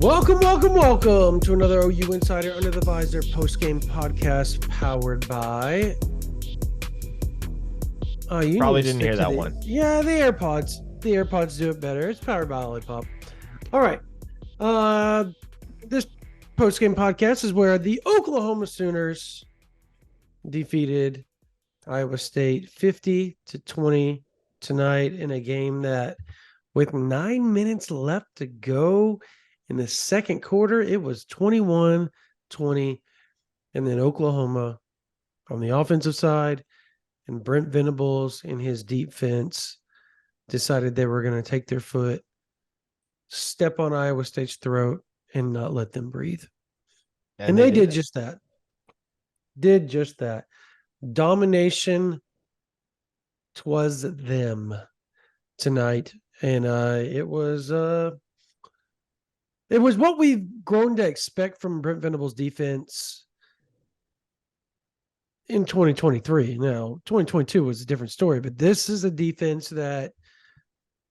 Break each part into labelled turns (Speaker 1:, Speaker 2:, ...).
Speaker 1: Welcome to another OU Insider Under the Visor Postgame podcast powered by. You
Speaker 2: Probably
Speaker 1: need to
Speaker 2: didn't
Speaker 1: stick
Speaker 2: hear
Speaker 1: to
Speaker 2: that
Speaker 1: the,
Speaker 2: one.
Speaker 1: Yeah, the AirPods. The AirPods do it better. It's powered by Lollipop. All right. This postgame podcast is where the Oklahoma Sooners defeated Iowa State 50-20 tonight in a game that, with 9 minutes left to go in the second quarter, it was 21-20. And then Oklahoma on the offensive side and Brent Venables in his deep fence decided they were going to take their foot, step on Iowa State's throat, and not let them breathe. And they did just that. Did just that. Domination twas them tonight. And it was what we've grown to expect from Brent Venables' defense in 2023. Now, 2022 was a different story, but this is a defense that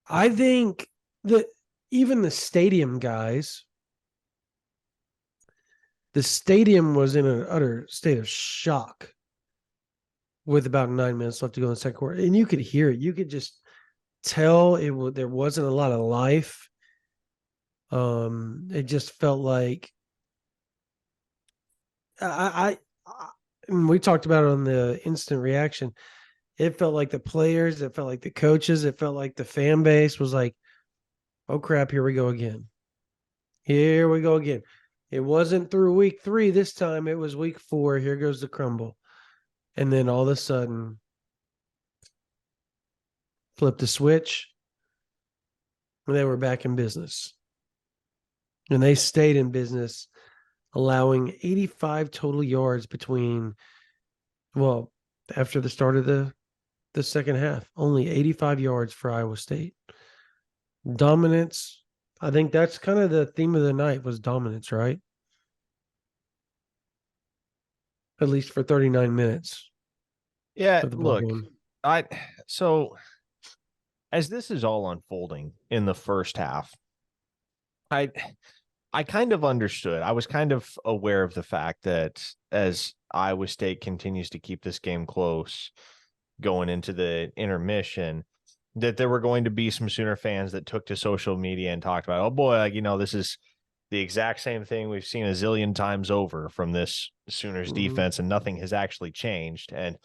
Speaker 1: I think that even the stadium guys, the stadium was in an utter state of shock with about 9 minutes left to go in the second quarter. And you could hear it. You could just tell there wasn't a lot of life. It just felt like and we talked about it on the instant reaction. It felt like the players, it felt like the coaches, it felt like the fan base was like, oh crap, here we go again. Here we go again. It wasn't through week 3 this time. It was week 4. Here goes the crumble. And then all of a sudden, flip the switch, and they were back in business. And they stayed in business, allowing 85 total yards after the start of the second half. Only 85 yards for Iowa State. Dominance. I think that's kind of the theme of the night was dominance, right? At least for 39 minutes.
Speaker 2: Yeah, look, so as this is all unfolding in the first half, I kind of understood. I was kind of aware of the fact that as Iowa State continues to keep this game close going into the intermission, that there were going to be some Sooner fans that took to social media and talked about, oh boy, this is the exact same thing we've seen a zillion times over from this Sooners defense, and nothing has actually changed. And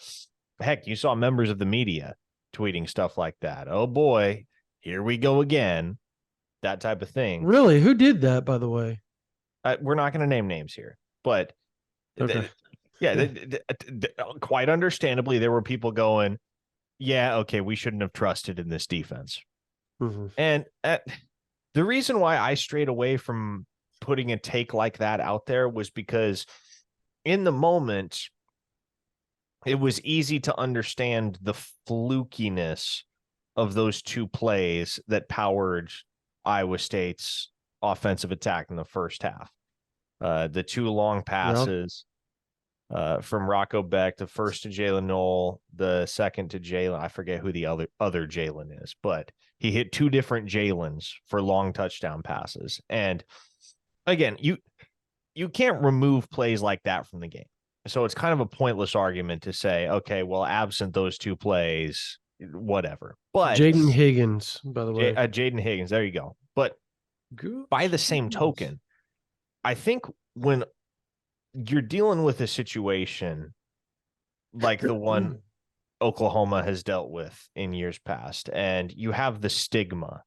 Speaker 2: heck, you saw members of the media tweeting stuff like that. Oh boy, here we go again. That type of thing.
Speaker 1: Really? Who did that, by the way?
Speaker 2: We're not going to name names here, but
Speaker 1: okay.
Speaker 2: Quite understandably, there were people going, yeah, okay, we shouldn't have trusted in this defense.
Speaker 1: Mm-hmm.
Speaker 2: And the reason why I strayed away from putting a take like that out there was because in the moment, it was easy to understand the flukiness of those two plays that powered Iowa State's offensive attack in the first half. The two long passes from Rocco Beck, the first to Jalen Knoll, the second to Jalen. I forget who the other Jalen is, but he hit two different Jalens for long touchdown passes. And again, you can't remove plays like that from the game. So it's kind of a pointless argument to say, okay, well, absent those two plays, whatever. But
Speaker 1: Jaden Higgins, by the way.
Speaker 2: Jaden Higgins, there you go. But by the same token, I think when you're dealing with a situation like the one Oklahoma has dealt with in years past, and you have the stigma,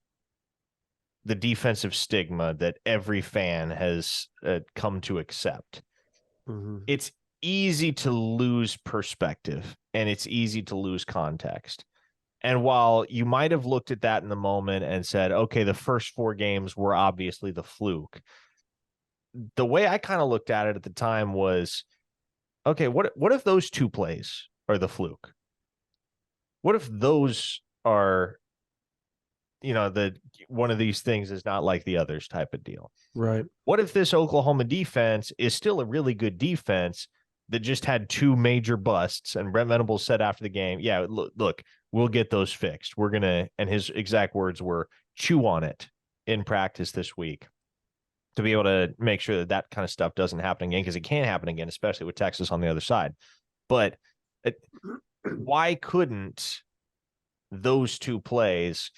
Speaker 2: the defensive stigma that every fan has come to accept, it's easy to lose perspective and it's easy to lose context. And while you might have looked at that in the moment and said, okay, the first 4 games were obviously the fluke, the way I kind of looked at it at the time was, okay, what if those 2 plays are the fluke? What if those are, the one of these things is not like the others type of deal?
Speaker 1: Right.
Speaker 2: What if this Oklahoma defense is still a really good defense that just had 2 major busts? And Brent Venables said after the game, yeah, look, we'll get those fixed. We're going to, and his exact words were, chew on it in practice this week. to be able to make sure that that kind of stuff doesn't happen again, because it can happen again, especially with Texas on the other side. But why couldn't those two plays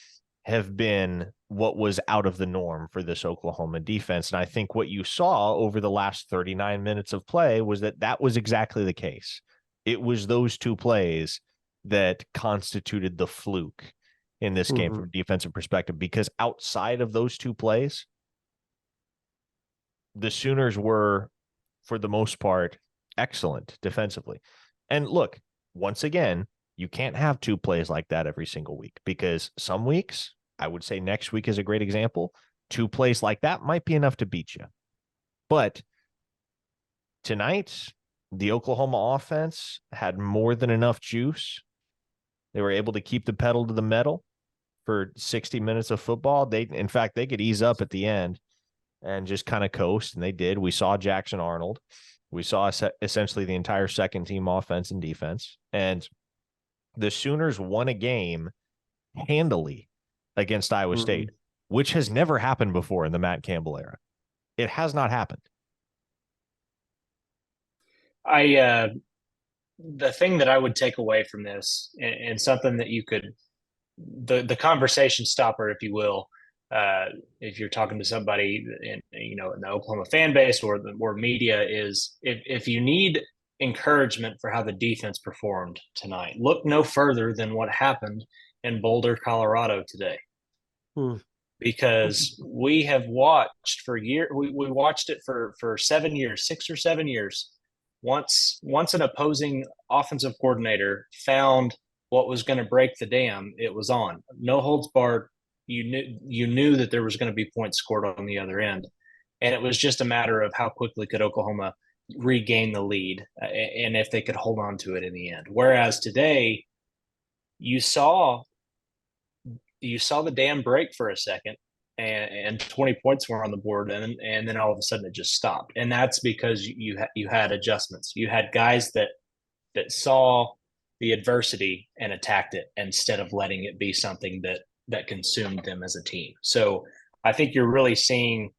Speaker 2: have been what was out of the norm for this Oklahoma defense? And I think what you saw over the last 39 minutes of play was that that was exactly the case. It was those two plays that constituted the fluke in this game from a defensive perspective, because outside of those two plays, the Sooners were, for the most part, excellent defensively. And look, once again, you can't have two plays like that every single week, because some weeks, I would say next week is a great example, two plays like that might be enough to beat you. But tonight, the Oklahoma offense had more than enough juice. They were able to keep the pedal to the metal for 60 minutes of football. In fact, they could ease up at the end and just kind of coast, and they did. We saw Jackson Arnold. We saw essentially the entire second team offense and defense. And the Sooners won a game handily against Iowa State, which has never happened before in the Matt Campbell era. It has not happened.
Speaker 3: The thing that I would take away from this, and something that you could, the conversation stopper, if you will, if you're talking to somebody in the Oklahoma fan base or media, is if you need encouragement for how the defense performed tonight, look no further than what happened in Boulder, Colorado today. Because we have watched for years, we watched it for 7 years, 6 or 7 years. Once an opposing offensive coordinator found what was going to break the dam, it was on. No holds barred. You knew that there was going to be points scored on the other end, and it was just a matter of how quickly could Oklahoma regain the lead, and if they could hold on to it in the end. Whereas today, you saw the dam break for a second, and 20 points were on the board, and then all of a sudden it just stopped. And that's because you had adjustments. You had guys that saw the adversity and attacked it instead of letting it be something that consumed them as a team. So I think you're really seeing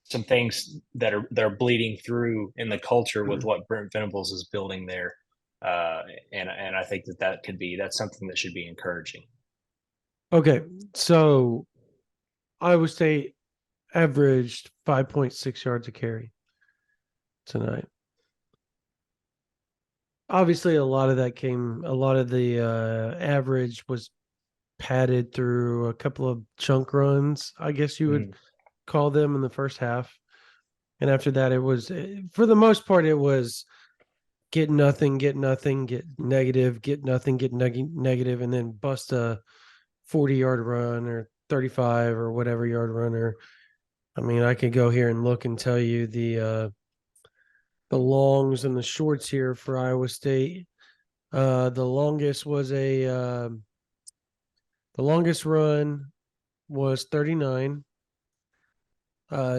Speaker 3: some things that are bleeding through in the culture with what Brent Venables is building there. And I think that's something that should be encouraging.
Speaker 1: Okay, so Iowa State averaged 5.6 yards a carry tonight. Obviously, a lot of the average was padded through a couple of chunk runs, I guess you would call them, in the first half. And after that, it was, for the most part, it was get nothing, get negative, get nothing, get negative, and then bust a 40-yard run or 35 or whatever yard runner. I mean, I could go here and look and tell you the longs and the shorts here for Iowa State. The longest run was 39.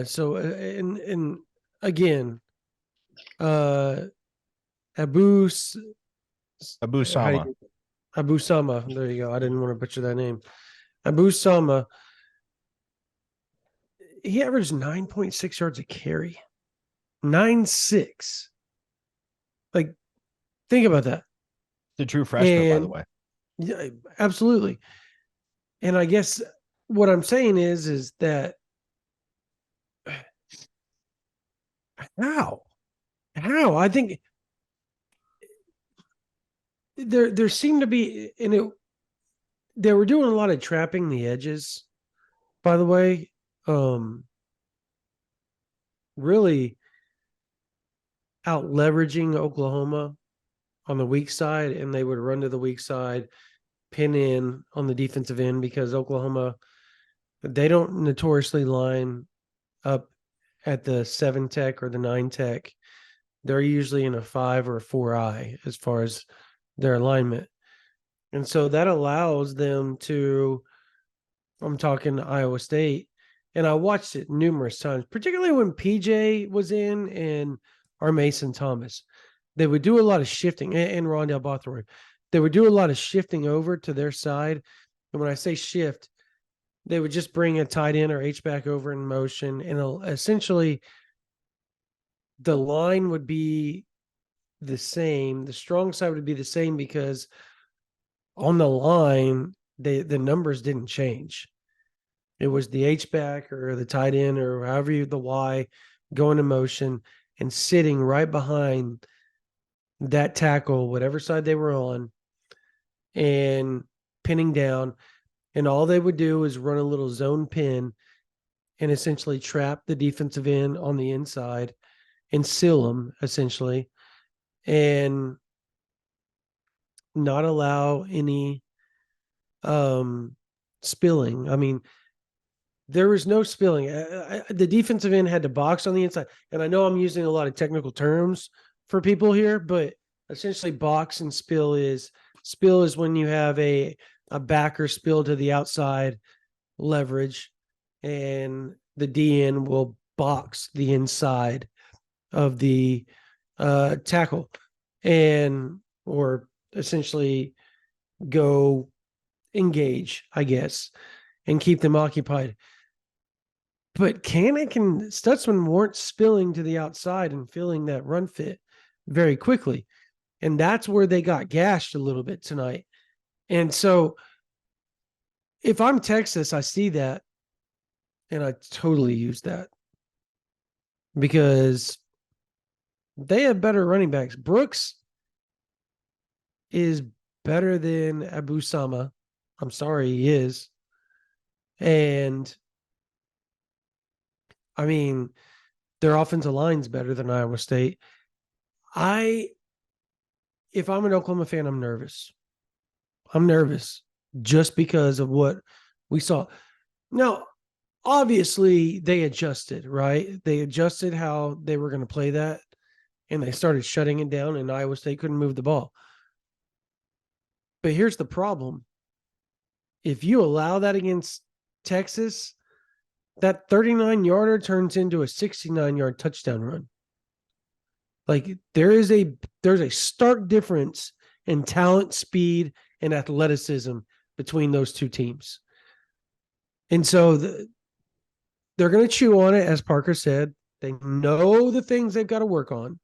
Speaker 1: So and again, Abu
Speaker 2: Sama.
Speaker 1: Abu Sama. There you go. I didn't want to butcher that name. Abu Sama. He averaged 9.6 yards a carry. 9.6. Like, think about that.
Speaker 2: The true freshman, by the way.
Speaker 1: Yeah, absolutely. And I guess what I'm saying is that how? I think there seemed to be, and they were doing a lot of trapping the edges, by the way. Really out leveraging Oklahoma on the weak side, and they would run to the weak side, pin in on the defensive end, because Oklahoma, they don't notoriously line up at the 7 tech or the 9 tech. They're usually in a 5 or a 4-eye as far as their alignment. And so that allows them to, I'm talking Iowa State, and I watched it numerous times, particularly when PJ was in and our Mason Thomas. They would do a lot of shifting, and Rondell Bothroyd. They would do a lot of shifting over to their side. And when I say shift, they would just bring a tight end or H-back over in motion, and essentially the line would be the same. The strong side would be the same because on the line, the numbers didn't change. It was the H-back or the tight end or however the Y going in motion and sitting right behind that tackle, whatever side they were on, and pinning down. And all they would do is run a little zone pin and essentially trap the defensive end on the inside and seal them essentially, and not allow any spilling. I mean, there was no spilling. The defensive end had to box on the inside. And I know I'm using a lot of technical terms for people here, but essentially box and spill is when you have a backer spill to the outside leverage, and the DN will box the inside of the tackle, and or essentially go engage, I guess, and keep them occupied. But Kanak and Stutzman weren't spilling to the outside and filling that run fit very quickly. And that's where they got gashed a little bit tonight. And so if I'm Texas, I see that and I totally use that because they have better running backs. Brooks is better than Abu Sama. I'm sorry, he is. And I mean, their offensive line's better than Iowa State. If I'm an Oklahoma fan, I'm nervous. I'm nervous just because of what we saw. Now, obviously, they adjusted, right? They adjusted how they were going to play that, and they started shutting it down, and Iowa State couldn't move the ball. But here's the problem. If you allow that against Texas, that 39-yarder turns into a 69-yard touchdown run. Like there's a stark difference in talent, speed, and athleticism between those two teams. And so they're going to chew on it, as Parker said. They know the things they've got to work on.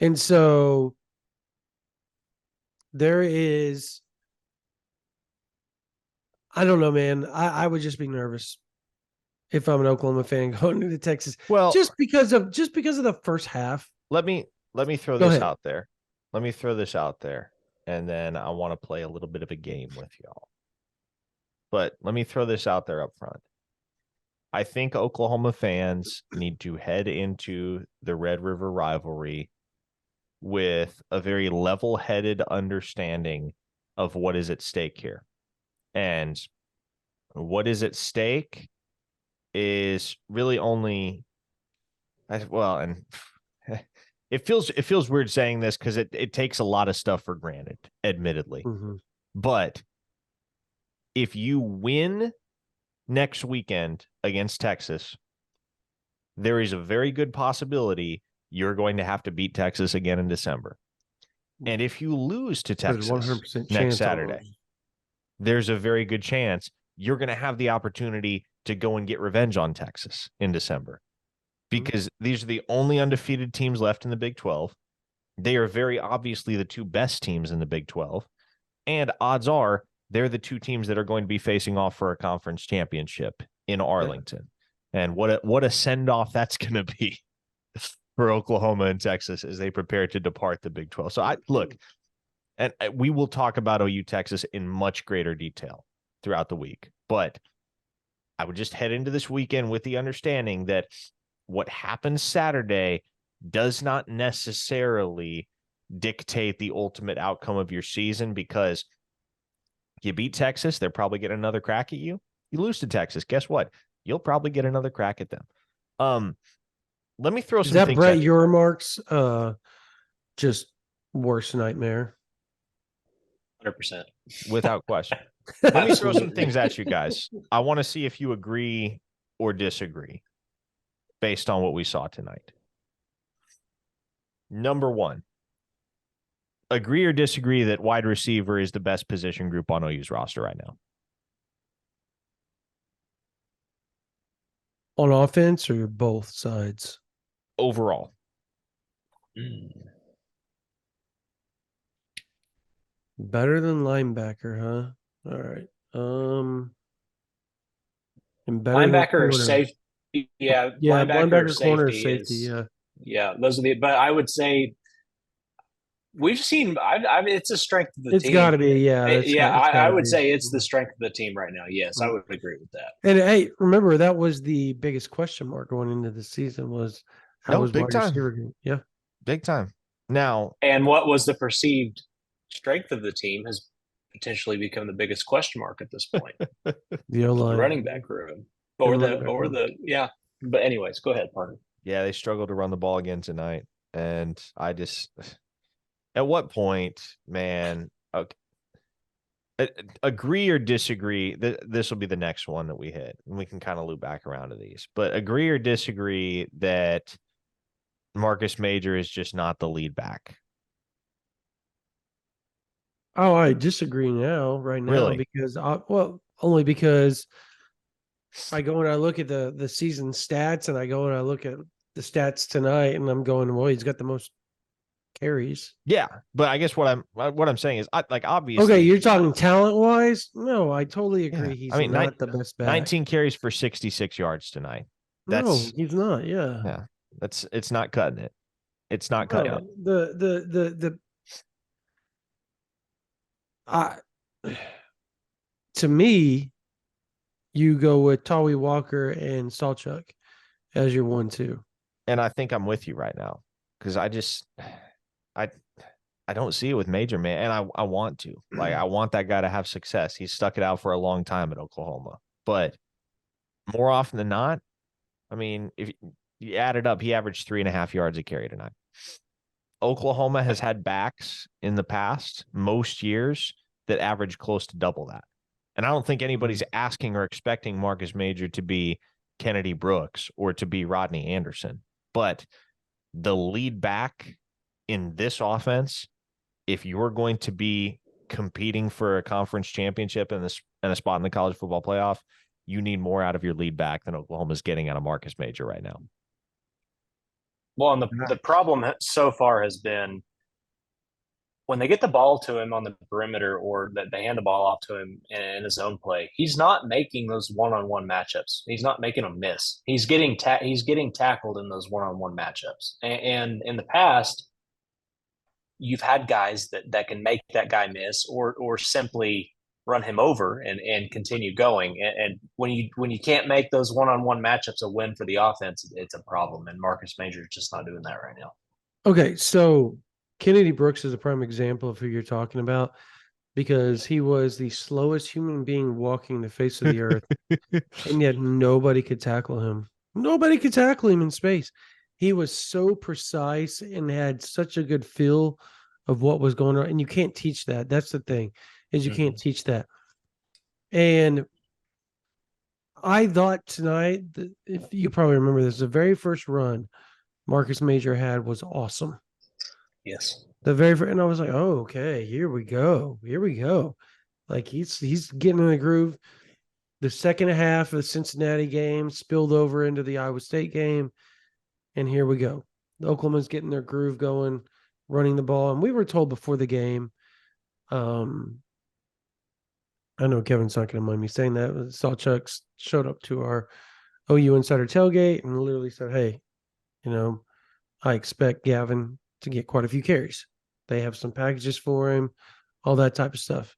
Speaker 1: And so there is, I don't know, man. I would just be nervous if I'm an Oklahoma fan going into Texas.
Speaker 2: Well,
Speaker 1: just because of the first half.
Speaker 2: Let me throw
Speaker 1: Go
Speaker 2: this
Speaker 1: ahead.
Speaker 2: out there. Let me throw this out there. And then I want to play a little bit of a game with y'all. But let me throw this out there up front. I think Oklahoma fans need to head into the Red River rivalry with a very level-headed understanding of what is at stake here. And what is at stake is really only, well, and it feels weird saying this because it takes a lot of stuff for granted, admittedly.
Speaker 1: Mm-hmm.
Speaker 2: But if you win next weekend against Texas, there is a very good possibility you're going to have to beat Texas again in December. And if you lose to Texas
Speaker 1: 100%
Speaker 2: next Saturday, there's a very good chance you're going to have the opportunity to go and get revenge on Texas in December, because these are the only undefeated teams left in the Big 12. They are very obviously the two best teams in the Big 12. And odds are they're the two teams that are going to be facing off for a conference championship in Arlington. Yeah. And what a send-off that's going to be for Oklahoma and Texas as they prepare to depart the Big 12. So look, and we will talk about OU Texas in much greater detail throughout the week. But I would just head into this weekend with the understanding that what happens Saturday does not necessarily dictate the ultimate outcome of your season, because you beat Texas, they're probably getting another crack at you. You lose to Texas, guess what? You'll probably get another crack at them. Let me throw some things. Is that
Speaker 1: Brett, your remarks? Just worst nightmare.
Speaker 3: 100%.
Speaker 2: Without question. Let me throw some things at you guys. I want to see if you agree or disagree based on what we saw tonight. Number one, agree or disagree that wide receiver is the best position group on OU's roster right now?
Speaker 1: On offense or both sides?
Speaker 2: overall.
Speaker 1: Better than linebacker, huh? All right. And better than
Speaker 3: Linebacker or
Speaker 1: corner.
Speaker 3: safety? Yeah,
Speaker 1: Yeah,
Speaker 3: linebacker or
Speaker 1: corner,
Speaker 3: safety
Speaker 1: safety.
Speaker 3: is.
Speaker 1: Yeah.
Speaker 3: Yeah, those are the. But I would say we've seen. I mean, it's a strength of the
Speaker 1: It's got to
Speaker 3: team.
Speaker 1: be. Yeah. It's got
Speaker 3: I
Speaker 1: to
Speaker 3: would
Speaker 1: be.
Speaker 3: say it's the strength of the team right now. Yes, I
Speaker 1: Mm.
Speaker 3: would agree with that.
Speaker 1: And hey, remember that was the biggest question mark going into the season was how
Speaker 2: No,
Speaker 1: was
Speaker 2: big
Speaker 1: wide
Speaker 2: time.
Speaker 1: receiver? Yeah.
Speaker 2: Big time. Now,
Speaker 3: And what was the perceived strength of the team has potentially become the biggest question mark at this point.
Speaker 1: The O
Speaker 3: The
Speaker 1: line.
Speaker 3: running back room, or the yeah. But anyways, go ahead, partner.
Speaker 2: yeah, they struggled to run the ball again tonight. And I just, at what point, man, okay, agree or disagree? This will be the next one that we hit, and we can kind of loop back around to these. But agree or disagree that Marcus Major is just not the lead back?
Speaker 1: Oh, I disagree right now,
Speaker 2: Really?
Speaker 1: because only because I go and I look at the season stats and I go and I look at the stats tonight and I'm going, well, he's got the most carries.
Speaker 2: Yeah, but I guess what I'm saying is, obviously.
Speaker 1: Okay, you're talking talent wise. No, I totally agree.
Speaker 2: Yeah.
Speaker 1: He's
Speaker 2: I mean,
Speaker 1: not the best back.
Speaker 2: 19 carries for 66 yards tonight.
Speaker 1: No, he's not. Yeah.
Speaker 2: Yeah, it's not cutting it. It's not cutting it.
Speaker 1: I to me, you go with Tawi Walker and Salchuk as your 1-2.
Speaker 2: And I think I'm with you right now because I don't see it with Major, man. And I want to. Like, I want that guy to have success. He's stuck it out for a long time at Oklahoma. But more often than not, I mean, if you add it up, he averaged 3.5 yards a carry tonight. Oklahoma has had backs in the past, most years, that average close to double that. And I don't think anybody's asking or expecting Marcus Major to be Kennedy Brooks or to be Rodney Anderson. But the lead back in this offense, if you're going to be competing for a conference championship and a spot in the college football playoff, you need more out of your lead back than Oklahoma's getting out of Marcus Major right now.
Speaker 3: Well, and the problem so far has been when they get the ball to him on the perimeter or that they hand the ball off to him in his own play, he's not making those one-on-one matchups. He's not making them miss. He's getting tackled in those one-on-one matchups. And in the past, you've had guys that can make that guy miss or simply run him over and continue going. And when you can't make those one-on-one matchups a win for the offense, it's a problem. And Marcus Major is just not doing that right now.
Speaker 1: Okay, so Kennedy Brooks is a prime example of who you're talking about because he was the slowest human being walking the face of the earth, and yet nobody could tackle him. Nobody could tackle him in space. He was so precise and had such a good feel of what was going on, and you can't teach that. That's the thing, is you can't teach that. And I thought tonight, if you probably remember this, the very first run Marcus Major had was awesome.
Speaker 3: Yes.
Speaker 1: The very first, and I was like, oh, okay, here we go. Here we go. Like he's getting in the groove. The second half of the Cincinnati game spilled over into the Iowa State game. And here we go. Oklahoma's getting their groove going, running the ball. And we were told before the game, I know Kevin's not going to mind me saying that. Salchuk showed up to our OU Insider tailgate and literally said, hey, I expect Gavin to get quite a few carries. They have some packages for him, all that type of stuff.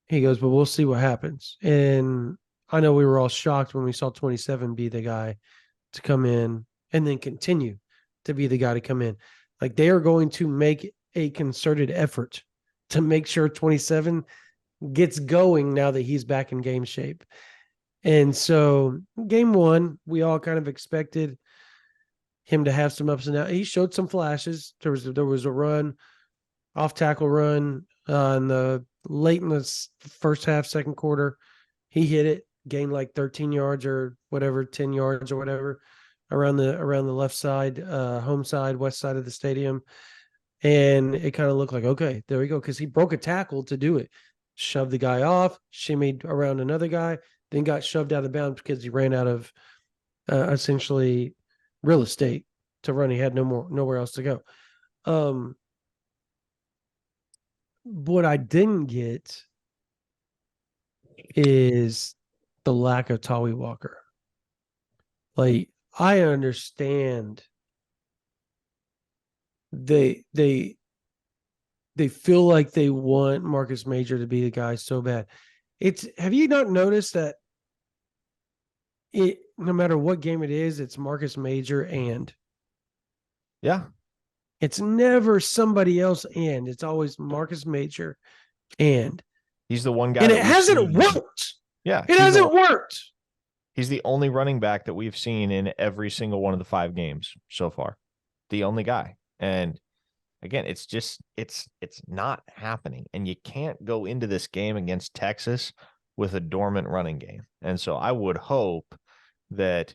Speaker 1: He goes, but we'll see what happens. And I know we were all shocked when we saw 27 be the guy to come in and then continue to be the guy to come in. Like they are going to make a concerted effort to make sure 27 gets going now that he's back in game shape. And so game one, we all kind of expected him to have some ups and downs. He showed some flashes. There was a run, off tackle run in the late in the first half, second quarter. He hit it, gained like 13 yards or whatever, 10 yards or whatever around the left side, home side, west side of the stadium. And it kind of looked like, okay, there we go. Because he broke a tackle to do it. Shoved the guy off, shimmied around another guy, then got shoved out of bounds because he ran out of essentially real estate to run. He had nowhere else to go. What I didn't get is the lack of Tawi Walker. Like, I understand they feel like they want Marcus Major to be the guy so bad. Have you not noticed that no matter what game it is, it's Marcus Major and
Speaker 2: Yeah.
Speaker 1: it's never somebody else and it's always Marcus Major and
Speaker 2: he's the one guy.
Speaker 1: And
Speaker 2: that
Speaker 1: it hasn't worked.
Speaker 2: Yeah.
Speaker 1: It hasn't worked.
Speaker 2: He's the only running back that we've seen in every single one of the 5 games so far. The only guy. And again, it's not happening. And you can't go into this game against Texas with a dormant running game. And so I would hope that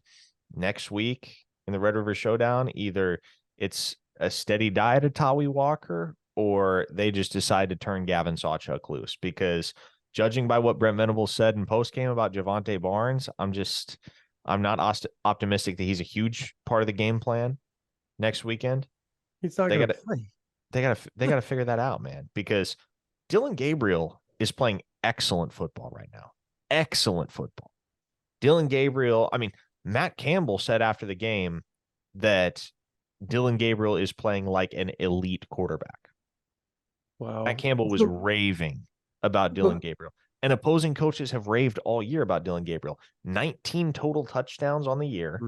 Speaker 2: next week in the Red River Showdown, either it's a steady diet of Tawi Walker or they just decide to turn Gavin Sawchuk loose, because judging by what Brent Venables said in postgame about Javonte Barnes, I'm not optimistic that he's a huge part of the game plan next weekend.
Speaker 1: He's not going to play.
Speaker 2: They got to figure that out, man, because Dillon Gabriel is playing excellent football right now. Excellent football. Dillon Gabriel, I mean, Matt Campbell said after the game that Dillon Gabriel is playing like an elite quarterback.
Speaker 1: Wow.
Speaker 2: Matt Campbell was raving about Dillon Gabriel. And opposing coaches have raved all year about Dillon Gabriel. 19 total touchdowns on the year,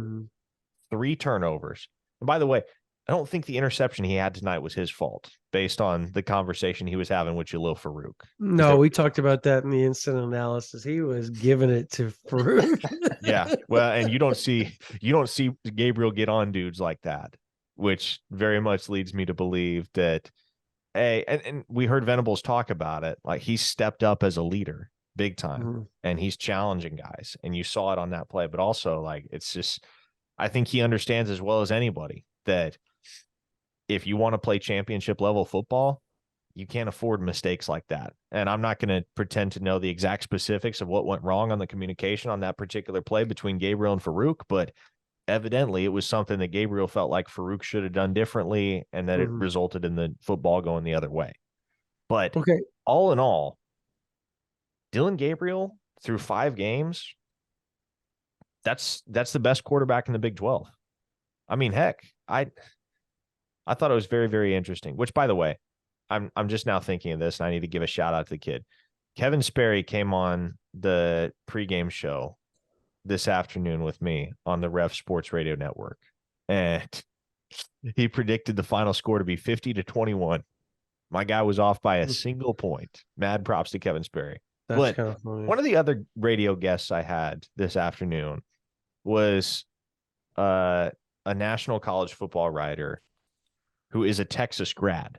Speaker 2: 3 turnovers. And by the way, I don't think the interception he had tonight was his fault, based on the conversation he was having with Jalil Farouk.
Speaker 1: No, we talked about that in the instant analysis. He was giving it to Farouk.
Speaker 2: Yeah. Well, and you don't see Gabriel get on dudes like that, which very much leads me to believe that and we heard Venables talk about it. Like, he's stepped up as a leader big time and he's challenging guys. And you saw it on that play, but also, like, it's just, I think he understands as well as anybody that if you want to play championship level football, you can't afford mistakes like that. And I'm not going to pretend to know the exact specifics of what went wrong on the communication on that particular play between Gabriel and Farouk, but evidently it was something that Gabriel felt like Farouk should have done differently, and that it resulted in the football going the other way. But all in all, Dillon Gabriel through 5 games, that's the best quarterback in the Big 12. I mean, heck, I thought it was very, very interesting, which, by the way, I'm just now thinking of this, and I need to give a shout out to the kid. Kevin Sperry came on the pregame show this afternoon with me on the Ref Sports Radio Network, and he predicted the final score to be 50-21. My guy was off by a single point. Mad props to Kevin Sperry.
Speaker 1: That's kind of funny.
Speaker 2: One of the other radio guests I had this afternoon was a national college football writer who is a Texas grad.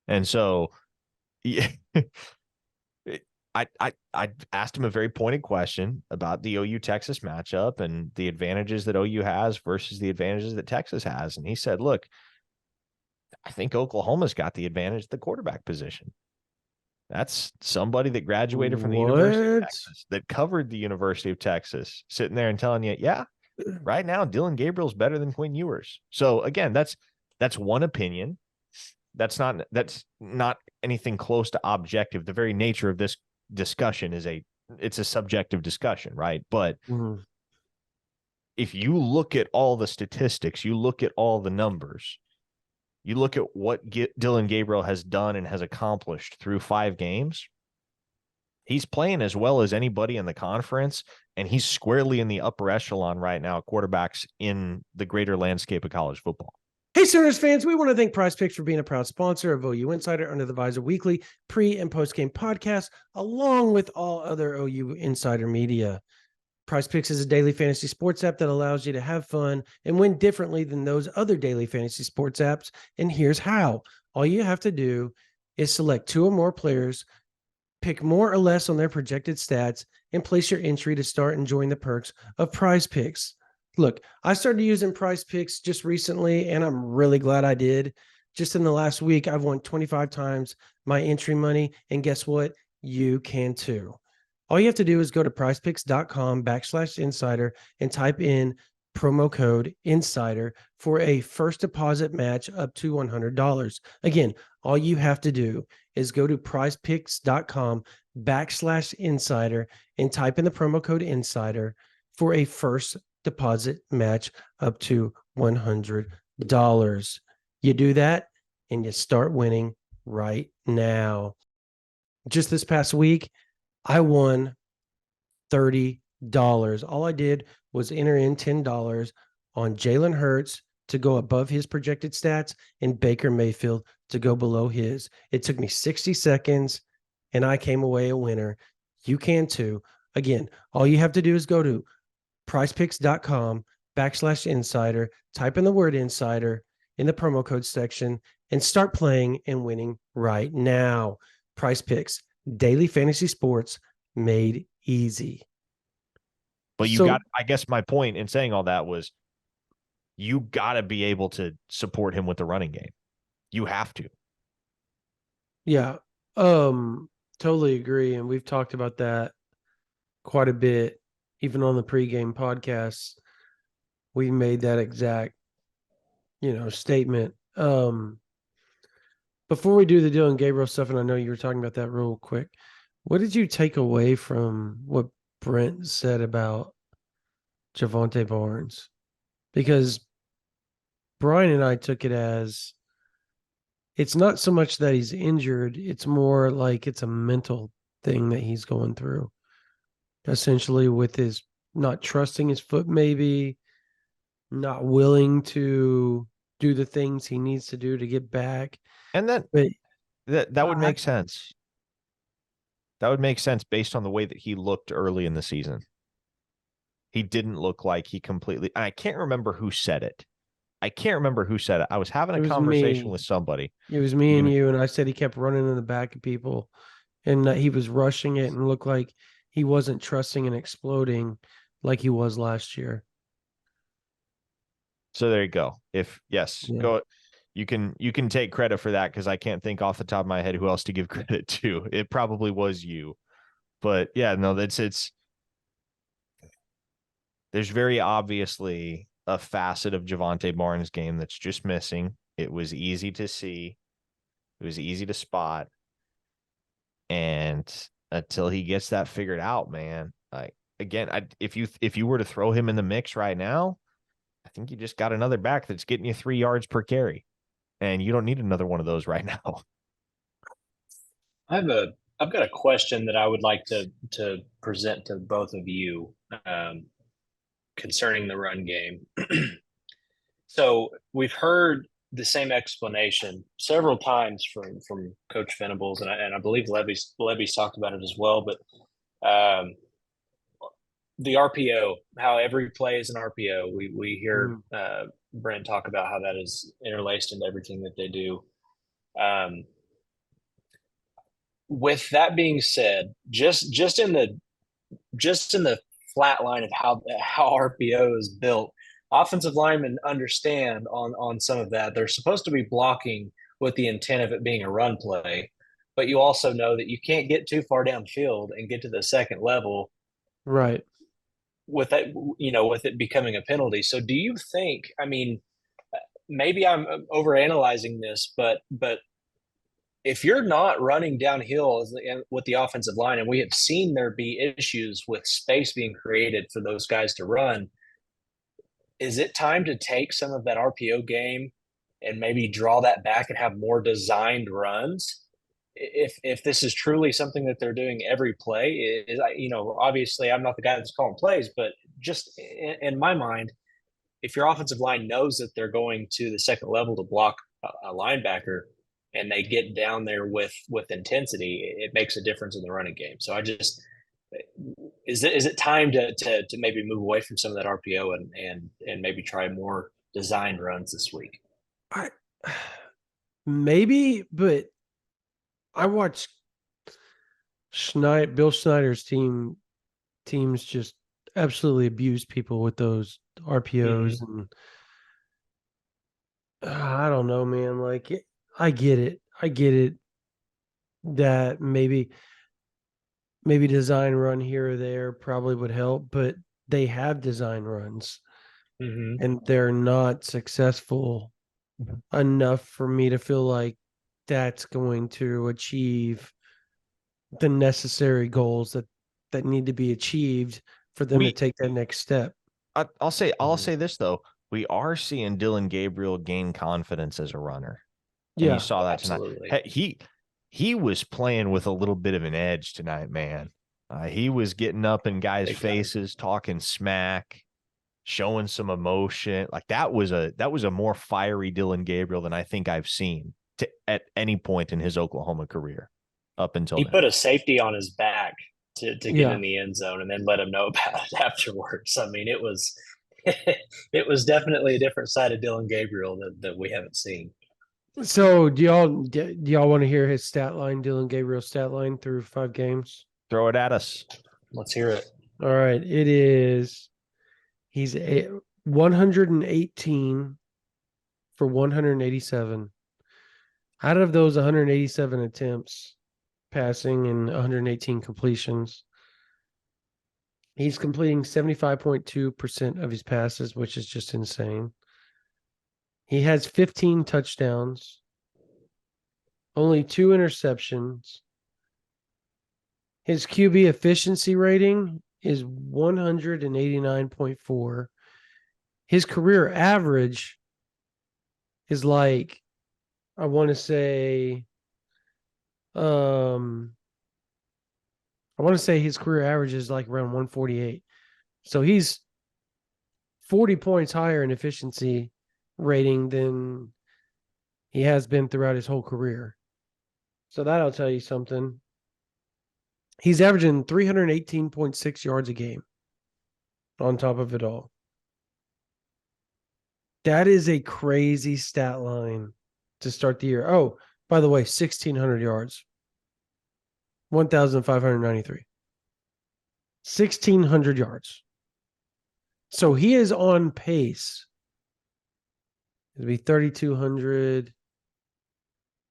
Speaker 2: And so I asked him a very pointed question about the OU Texas matchup and the advantages that OU has versus the advantages that Texas has. And he said, look, I think Oklahoma's got the advantage at the quarterback position. That's somebody that graduated from the University of Texas, that covered the University of Texas, sitting there and telling you, yeah, right now Dillon Gabriel's better than Quinn Ewers. So again, that's one opinion. That's not anything close to objective. The very nature of this discussion it's a subjective discussion, right? But if you look at all the statistics, you look at all the numbers, you look at what Dillon Gabriel has done and has accomplished through 5 games, he's playing as well as anybody in the conference, and he's squarely in the upper echelon right now, quarterbacks in the greater landscape of college football.
Speaker 1: Hey, Sooners fans, we want to thank PrizePicks for being a proud sponsor of OU Insider under the Visor weekly pre- and post-game podcast, along with all other OU Insider media. PrizePicks is a daily fantasy sports app that allows you to have fun and win differently than those other daily fantasy sports apps. And here's how. All you have to do is select 2 or more players, pick more or less on their projected stats, and place your entry to start enjoying the perks of PrizePicks. Look, I started using PrizePicks just recently, and I'm really glad I did. Just in the last week, I've won 25 times my entry money, and guess what? You can too. All you have to do is go to prizepicks.com/insider and type in promo code insider for a first deposit match up to $100. Again, all you have to do is go to prizepicks.com/insider and type in the promo code insider for a first deposit match up to $100. You do that and you start winning right now. Just this past week, I won $30. All I did was enter in $10 on Jalen Hurts to go above his projected stats and Baker Mayfield to go below his. It took me 60 seconds and I came away a winner. You can too. Again, all you have to do is go to prizepicks.com/insider, type in the word insider in the promo code section and start playing and winning right now. Prize Picks, daily fantasy sports made easy.
Speaker 2: But I guess my point in saying all that was you got to be able to support him with the running game. You have to.
Speaker 1: Yeah. Totally agree. And we've talked about that quite a bit, even on the pregame podcast. We made that exact, statement. Before we do the Dylan Gabriel stuff, and I know you were talking about that real quick, what did you take away from what Brent said about Javonte Barnes? Because Brian and I took it as it's not so much that he's injured, it's more like it's a mental thing that he's going through. Essentially, with his not trusting his foot, maybe not willing to do the things he needs to do to get back.
Speaker 2: And that would make sense. That would make sense based on the way that he looked early in the season. He didn't look like he completely, and I can't remember who said it. I was having a conversation with somebody.
Speaker 1: It was me and you, and I said he kept running in the back of people and that he was rushing it and looked like he wasn't trusting and exploding like he was last year.
Speaker 2: So there you go. Go. You can take credit for that because I can't think off the top of my head who else to give credit to. It probably was you. But yeah, no, there's very obviously a facet of Javonte Barnes' game that's just missing. It was easy to see. It was easy to spot. And until he gets that figured out, man, if you were to throw him in the mix right now, I think you just got another back that's getting you 3 yards per carry. And you don't need another one of those right now.
Speaker 3: I've got a question that I would like to present to both of you concerning the run game. So we've heard the same explanation several times from Coach Venables, and I believe Levy's talked about it as well. But the RPO, how every play is an RPO. We hear Brent talk about how that is interlaced into everything that they do. With that being said, just in the flat line of how RPO is built, offensive linemen understand on some of that. They're supposed to be blocking with the intent of it being a run play, but you also know that you can't get too far downfield and get to the second level,
Speaker 1: right?
Speaker 3: With that, with it becoming a penalty. So, do you think? I mean, maybe I'm overanalyzing this, but if you're not running downhill with the offensive line, and we have seen there be issues with space being created for those guys to run, is it time to take some of that RPO game and maybe draw that back and have more designed runs? If this is truly something that they're doing every play, obviously I'm not the guy that's calling plays, but just in my mind, if your offensive line knows that they're going to the second level to block a linebacker, and they get down there with intensity, it makes a difference in the running game. So is it time to maybe move away from some of that RPO and maybe try more designed runs this week?
Speaker 1: Maybe, but I watched Bill Schneider's teams just absolutely abuse people with those RPOs, and I don't know, man. Like, I get it that maybe maybe design run here or there probably would help, but they have design runs and they're not successful enough for me to feel like that's going to achieve the necessary goals that need to be achieved for them to take that next step.
Speaker 2: I'll say this though. We are seeing Dylan Gabriel gain confidence as a runner. And
Speaker 1: Yeah,
Speaker 2: you saw that
Speaker 3: absolutely.
Speaker 2: tonight. He was playing with a little bit of an edge tonight, man. He was getting up in guys' faces, talking smack, showing some emotion. Like that was a more fiery Dylan Gabriel than I think I've seen at any point in his Oklahoma career up until
Speaker 4: He
Speaker 2: then.
Speaker 4: put a safety on his back to get in the end zone and then let him know about it afterwards. I mean, it was it was definitely a different side of Dylan Gabriel that we haven't seen.
Speaker 1: So do y'all want to hear his stat line, Dylan Gabriel's stat line through 5 games?
Speaker 2: Throw it at us.
Speaker 4: Let's hear it.
Speaker 1: All right. He's 118 for 187. Out of those 187 attempts passing and 118 completions, he's completing 75.2% of his passes, which is just insane. He has 15 touchdowns, only 2 interceptions. His QB efficiency rating is 189.4. His career average is like, I want to say his career average is like around 148. So he's 40 points higher in efficiency rating than he has been throughout his whole career. So that'll tell you something. He's averaging 318.6 yards a game on top of it all. That is a crazy stat line to start the year. Oh, by the way, 1,600 yards. 1,593. 1,600 yards. So he is on pace. It'd be 3,200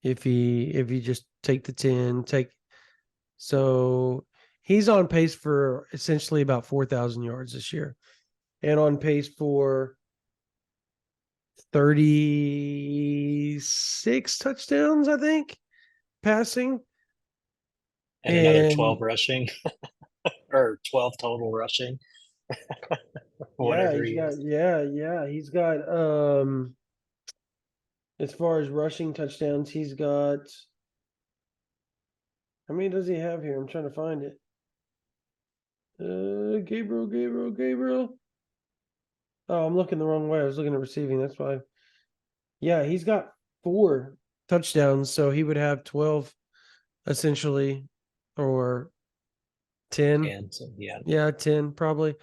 Speaker 1: if you just take the 10, so he's on pace for essentially about 4,000 yards this year, and on pace for 36 touchdowns, I think, passing.
Speaker 4: And another 12 rushing or 12 total rushing.
Speaker 1: Whatever he's got as far as rushing touchdowns, he's got, how many does he have here? I'm trying to find it. Gabriel. Oh, I'm looking the wrong way. I was looking at receiving. That's why. Yeah, he's got 4 touchdowns, so he would have 12 essentially, or 10. Yeah, 10 probably.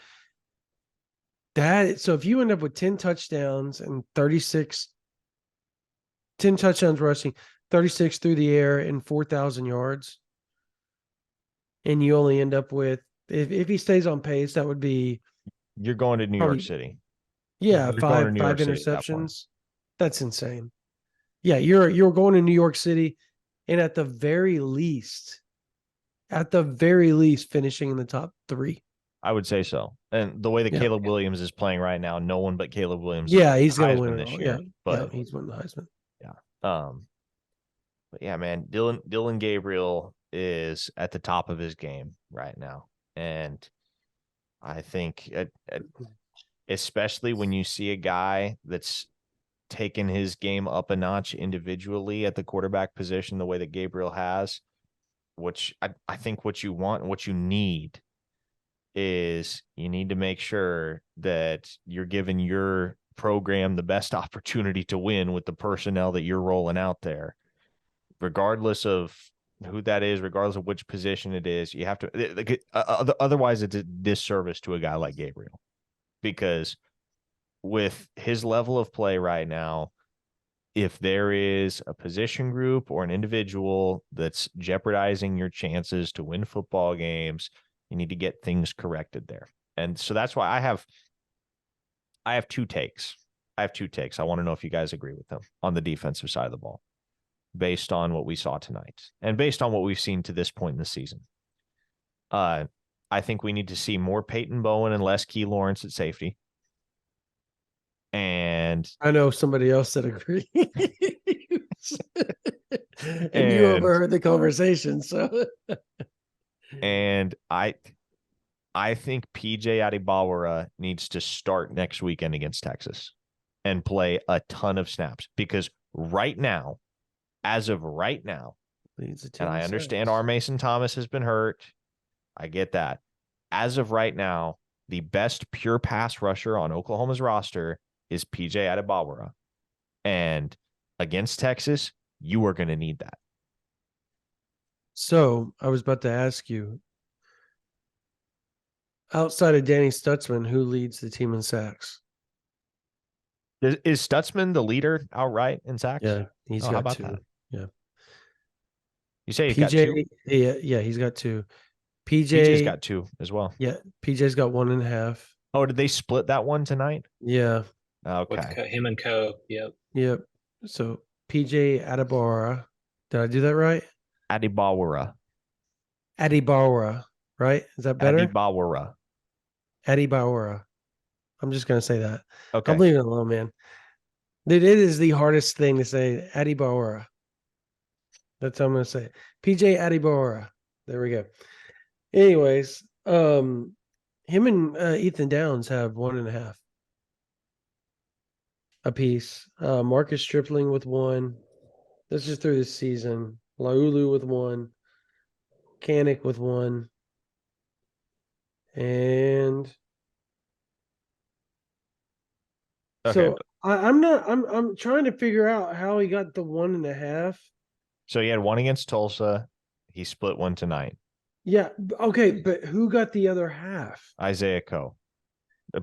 Speaker 1: So if you end up with 10 touchdowns and 10 touchdowns rushing, 36 through the air, and 4,000 yards, and you only end up with, if he stays on pace, that would be,
Speaker 2: you're going to New York City.
Speaker 1: Yeah,
Speaker 2: You're
Speaker 1: five interceptions. That's insane. Yeah, you're going to New York City, and at the very least, finishing in the top 3.
Speaker 2: I would say so. And the way that Caleb Williams is playing right now, no one but Caleb Williams.
Speaker 1: Yeah, he's going to win it
Speaker 2: this
Speaker 1: all.
Speaker 2: year. But
Speaker 1: he's winning the Heisman.
Speaker 2: Yeah. But yeah, man, Dylan Gabriel is at the top of his game right now, and I think, especially when you see a guy that's taken his game up a notch individually at the quarterback position, the way that Gabriel has, which I think what you want and what you need is you need to make sure that you're giving your program the best opportunity to win with the personnel that you're rolling out there, regardless of who that is, regardless of which position it is. You have to, otherwise it's a disservice to a guy like Gabriel, because with his level of play right now, if there is a position group or an individual that's jeopardizing your chances to win football games, you need to get things corrected there. And so that's why I have 2 takes. I want to know if you guys agree with them on the defensive side of the ball, based on what we saw tonight and based on what we've seen to this point in the season. I think we need to see more Peyton Bowen and less Key Lawrence at safety. And
Speaker 1: I know somebody else that agrees. And you overheard the conversation, so
Speaker 2: and I think PJ Adibawara needs to start next weekend against Texas and play a ton of snaps, because right now, as of right now, and I understand our Mason Thomas has been hurt. I get that. As of right now, the best pure pass rusher on Oklahoma's roster is PJ Adibawara. And against Texas, you are going to need that.
Speaker 1: So I was about to ask you, outside of Danny Stutzman, who leads the team in sacks?
Speaker 2: Is Stutzman the leader outright in sacks?
Speaker 1: Yeah, he's got
Speaker 2: about
Speaker 1: 2.
Speaker 2: That?
Speaker 1: Yeah.
Speaker 2: You say he's
Speaker 1: PJ,
Speaker 2: got 2?
Speaker 1: Yeah, he's got 2.
Speaker 2: PJ's got 2 as well.
Speaker 1: Yeah, PJ's got 1.5.
Speaker 2: Oh, did they split that one tonight?
Speaker 1: Yeah.
Speaker 2: Okay.
Speaker 4: With him and Co. Yep.
Speaker 1: Yep. So PJ Adibawara. Did I do that right?
Speaker 2: Adibawara.
Speaker 1: Right? Is that better?
Speaker 2: Adibawara.
Speaker 1: I'm just gonna say that.
Speaker 2: Okay.
Speaker 1: I'm leaving it alone, man. It is the hardest thing to say. Adibawara. That's how I'm gonna say it. PJ Adibawara. There we go. Anyways, him and Ethan Downs have 1.5 apiece. Marcus Stripling with 1. This is through the season. Laulu with 1. Kanik with 1. And
Speaker 2: okay.
Speaker 1: So I'm trying to figure out how he got the 1.5.
Speaker 2: So he had 1 against Tulsa. He split 1 tonight.
Speaker 1: Yeah. Okay. But who got the other half?
Speaker 2: Isaiah Coe.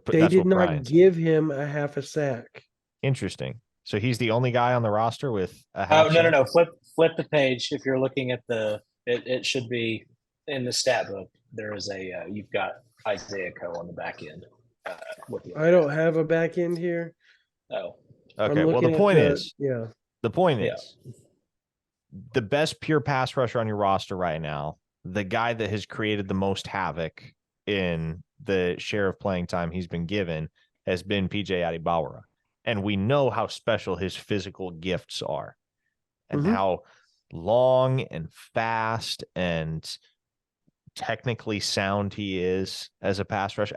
Speaker 1: They did not give him a half a sack.
Speaker 2: Interesting. So he's the only guy on the roster with a half.
Speaker 4: Oh, no. Flip the page. If you're looking at it should be in the stat book. There is you've got Isaiah Coe on the back end.
Speaker 1: I don't have a back end here.
Speaker 4: Oh.
Speaker 2: Okay. Well, the point is, the best pure pass rusher on your roster right now, the guy that has created the most havoc in the share of playing time he's been given, has been PJ Adibawara. And we know how special his physical gifts are, and how long and fast and technically sound he is as a pass rusher.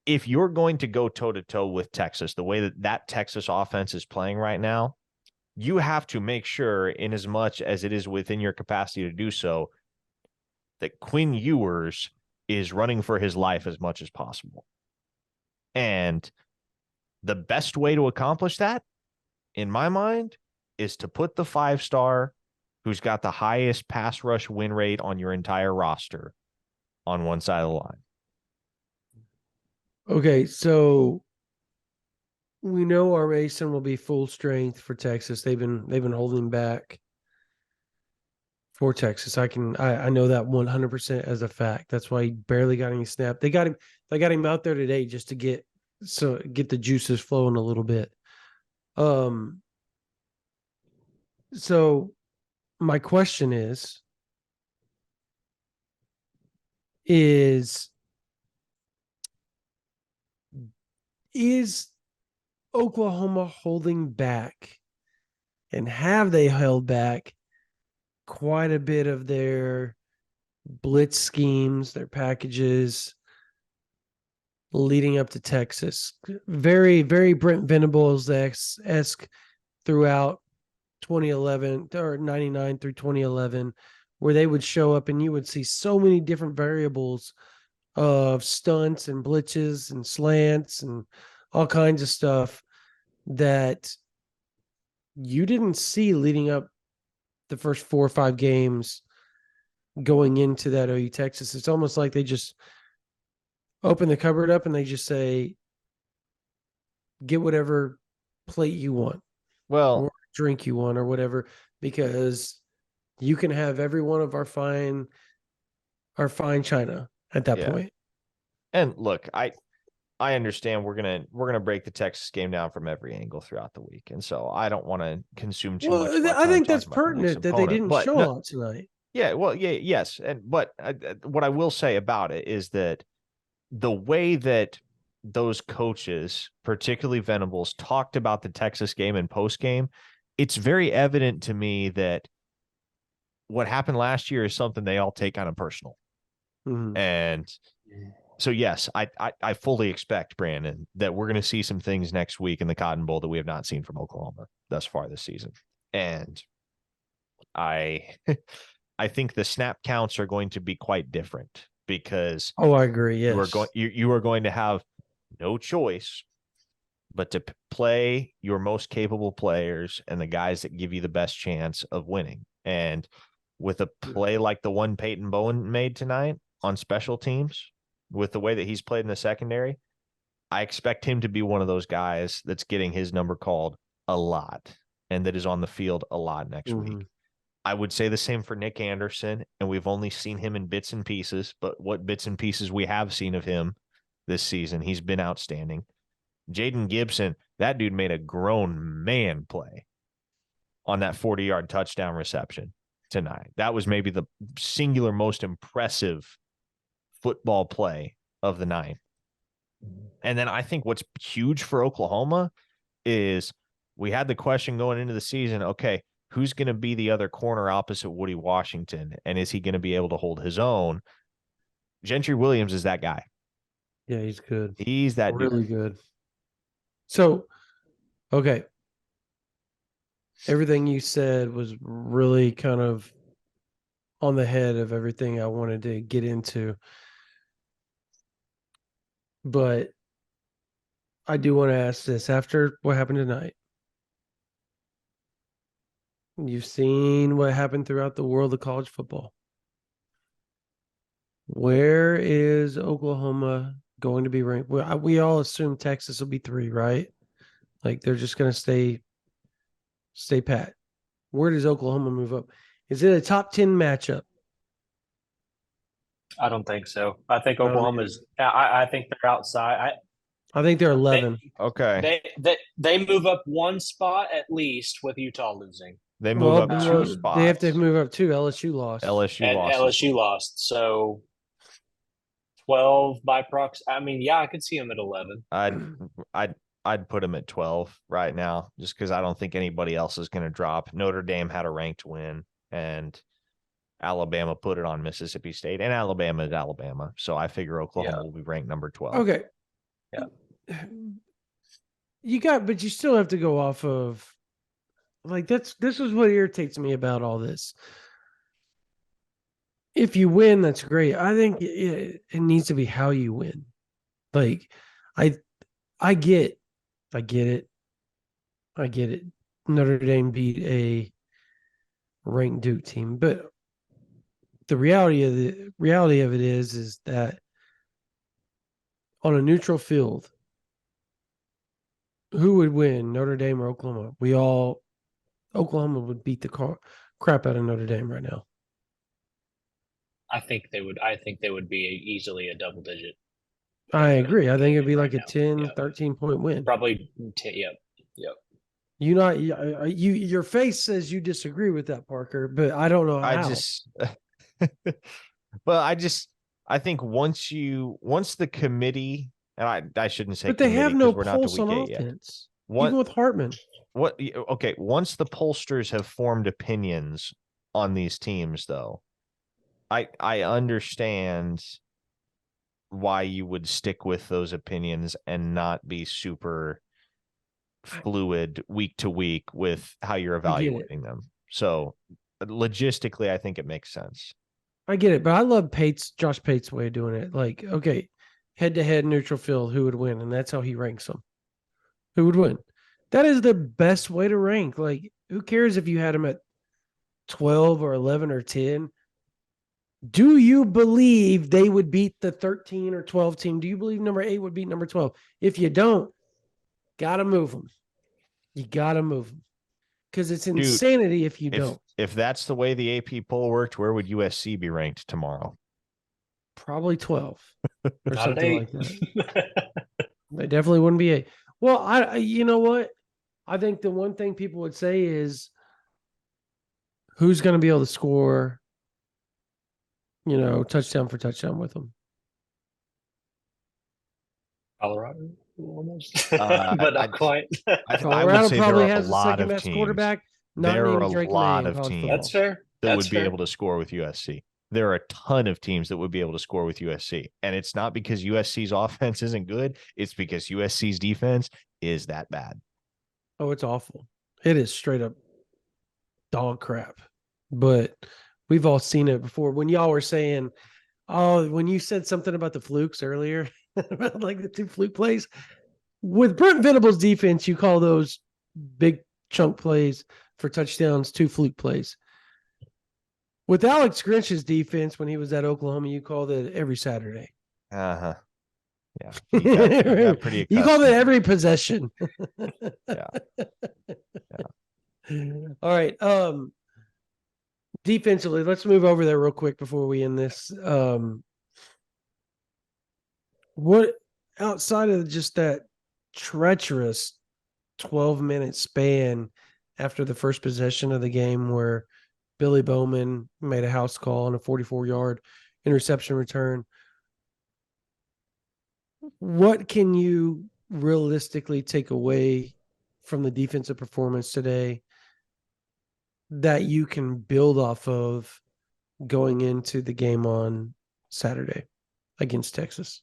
Speaker 2: If you're going to go toe-to-toe with Texas, the way that Texas offense is playing right now, you have to make sure, in as much as it is within your capacity to do so, that Quinn Ewers is running for his life as much as possible. And the best way to accomplish that, in my mind, is to put the 5-star who's got the highest pass rush win rate on your entire roster on one side of the line.
Speaker 1: Okay, so we know our Mason will be full strength for Texas. They've been holding back for Texas. I know that 100% as a fact. That's why he barely got any snap. They got him out there today just to get the juices flowing a little bit. So my question is Oklahoma holding back, and have they held back quite a bit of their blitz schemes, their packages leading up to Texas? Very, very Brent Venables-esque throughout 2011 or 99 through 2011, where they would show up and you would see so many different variables of stunts and blitzes and slants and all kinds of stuff that you didn't see leading up the first 4 or 5 games going into that OU Texas. It's almost like they just open the cupboard up and they just say, get whatever plate you want. Or drink you want or whatever, because you can have every one of our fine china at that point.
Speaker 2: And look, I understand we're gonna break the Texas game down from every angle throughout the week, and so I don't want to consume too much.
Speaker 1: I think that's pertinent that they didn't show a lot tonight.
Speaker 2: Yeah, well, yeah, yes, but what I will say about it is that the way that those coaches, particularly Venables, talked about the Texas game and post game, it's very evident to me that what happened last year is something they all take kind of personal.
Speaker 1: Mm-hmm.
Speaker 2: And so, yes, I fully expect, Brandon, that we're going to see some things next week in the Cotton Bowl that we have not seen from Oklahoma thus far this season. And I think the snap counts are going to be quite different because
Speaker 1: I agree. Yes.
Speaker 2: you are going to have no choice but to play your most capable players and the guys that give you the best chance of winning. And with a play like the one Peyton Bowen made tonight on special teams, with the way that he's played in the secondary, I expect him to be one of those guys that's getting his number called a lot and that is on the field a lot next week. I would say the same for Nick Anderson, and we've only seen him in bits and pieces, but what bits and pieces we have seen of him this season, he's been outstanding. Jaden Gibson, that dude made a grown man play on that 40-yard touchdown reception tonight. That was maybe the singular most impressive football play of the night. And then I think what's huge for Oklahoma is we had the question going into the season, okay, who's going to be the other corner opposite Woody Washington? And is he going to be able to hold his own? Gentry Williams is that guy.
Speaker 1: Yeah, he's good.
Speaker 2: He's that
Speaker 1: really
Speaker 2: dude.
Speaker 1: Good. So, okay. Everything you said was really kind of on the head of everything I wanted to get into. But I do want to ask this after what happened tonight. You've seen what happened throughout the world of college football. Where is Oklahoma going to be ranked? We all assume Texas will be 3, right? Like they're just going to stay pat. Where does Oklahoma move up? Is it a top 10 matchup?
Speaker 4: I don't think so. I think Oklahoma's. I think they're outside.
Speaker 1: I think they're 11.
Speaker 2: Okay.
Speaker 4: They move up one spot at least with Utah losing.
Speaker 2: They move up 2 spots.
Speaker 1: They have to move up 2. LSU lost.
Speaker 4: LSU lost. So 12 by proxy. I mean, yeah, I could see them at 11.
Speaker 2: I'd put them at 12 right now, just because I don't think anybody else is going to drop. Notre Dame had a ranked win, and Alabama put it on Mississippi State, and Alabama is Alabama. So I figure Oklahoma will be ranked number 12.
Speaker 1: Okay.
Speaker 4: Yeah.
Speaker 1: But you still have to go off of like this is what irritates me about all this. If you win, that's great. I think it needs to be how you win. Like I get it. Notre Dame beat a ranked Duke team, but the reality of it is that on a neutral field, who would win, Notre Dame or Oklahoma? Oklahoma would beat the crap out of Notre Dame right now.
Speaker 4: I think they would. I think they would be easily a double digit.
Speaker 1: I agree. I think it'd be like a 10, 13-point win.
Speaker 4: Probably 10. Yep.
Speaker 1: Your face says you disagree with that, Parker, but I don't know how.
Speaker 2: I think once the committee, and I shouldn't say,
Speaker 1: but they have no pulse on offense, even with Hartman.
Speaker 2: Okay, once the pollsters have formed opinions on these teams, though, I understand why you would stick with those opinions and not be super fluid week to week with how you're evaluating them. So logistically, I think it makes sense.
Speaker 1: I get it, but I love Josh Pate's way of doing it. Like, okay, head-to-head neutral field, who would win? And that's how he ranks them. Who would win? That is the best way to rank. Like, who cares if you had them at 12 or 11 or 10? Do you believe they would beat the 13 or 12 team? Do you believe number 8 would beat number 12? If you don't, got to move them. You got to move them. Because it's insanity if you don't.
Speaker 2: If that's the way the AP poll worked, where would USC be ranked tomorrow?
Speaker 1: Probably 12 or something like that. They definitely wouldn't be 8. Well, you know what? I think the one thing people would say is who's going to be able to score touchdown for touchdown with them.
Speaker 4: Colorado, almost,
Speaker 2: Uh,
Speaker 4: but not quite.
Speaker 2: I would
Speaker 1: Colorado
Speaker 2: say there
Speaker 1: probably
Speaker 2: are a
Speaker 1: has the
Speaker 2: lot
Speaker 1: second
Speaker 2: of
Speaker 1: best
Speaker 2: teams.
Speaker 1: quarterback, not
Speaker 2: There are
Speaker 1: named
Speaker 2: a
Speaker 1: Drake May
Speaker 2: lot
Speaker 1: in
Speaker 2: of
Speaker 1: college
Speaker 2: teams.
Speaker 1: football.
Speaker 4: That's fair.
Speaker 2: That
Speaker 4: That's
Speaker 2: would be
Speaker 4: fair.
Speaker 2: able to score with USC. There are a ton of teams that would be able to score with USC. And it's not because USC's offense isn't good. It's because USC's defense is that bad.
Speaker 1: Oh, it's awful. It is straight up dog crap. But we've all seen it before. When y'all were saying, when you said something about the flukes earlier, about like the 2 fluke plays, with Brent Venable's defense, you call those big chunk plays for touchdowns 2 fluke plays. With Alex Grinch's defense, when he was at Oklahoma, you called it every Saturday.
Speaker 2: Uh-huh. Yeah. You got pretty
Speaker 1: You called it every possession.
Speaker 2: Yeah.
Speaker 1: All right. Defensively, let's move over there real quick before we end this. What outside of just that treacherous 12-minute span after the first possession of the game where Billy Bowman made a house call on a 44-yard interception return, what can you realistically take away from the defensive performance today that you can build off of going into the game on Saturday against Texas?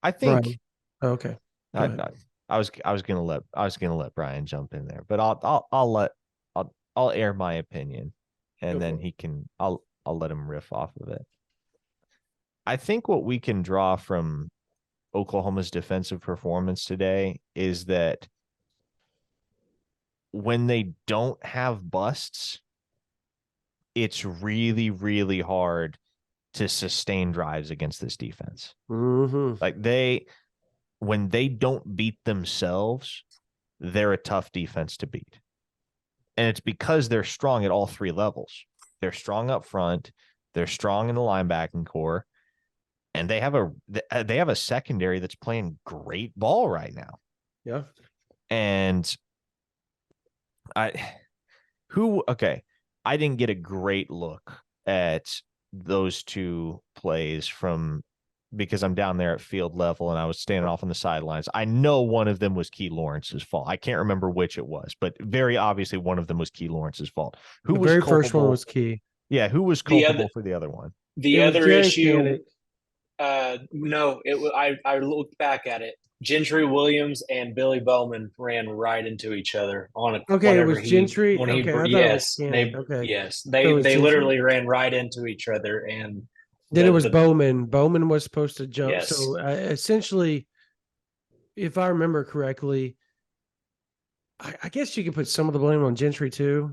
Speaker 2: I think
Speaker 1: Brian. Okay.
Speaker 2: I was gonna let Brian jump in there, but I'll air my opinion, and then I'll let him riff off of it. I think what we can draw from Oklahoma's defensive performance today is that when they don't have busts, it's really, really hard to sustain drives against this defense.
Speaker 1: Mm-hmm.
Speaker 2: Like when they don't beat themselves, they're a tough defense to beat. And it's because they're strong at all 3 levels. They're strong up front, they're strong in the linebacking core, and they have a secondary that's playing great ball right now.
Speaker 1: Yeah.
Speaker 2: And I didn't get a great look at those 2 plays because I'm down there at field level and I was standing off on the sidelines. I know one of them was Key Lawrence's fault. I can't remember which it was, but very obviously one of them was Key Lawrence's fault.
Speaker 1: The very first one was Key.
Speaker 2: Yeah, who was culpable for the other one?
Speaker 4: The other issue, no, I looked back at it. Gentry Williams and Billy Bowman ran right into each other on a.
Speaker 1: Okay, it was Gentry.
Speaker 4: Yes, they literally ran right into each other, and
Speaker 1: then it was Bowman. Bowman was supposed to jump.
Speaker 4: Yes.
Speaker 1: So essentially, if I remember correctly, I guess you could put some of the blame on Gentry too,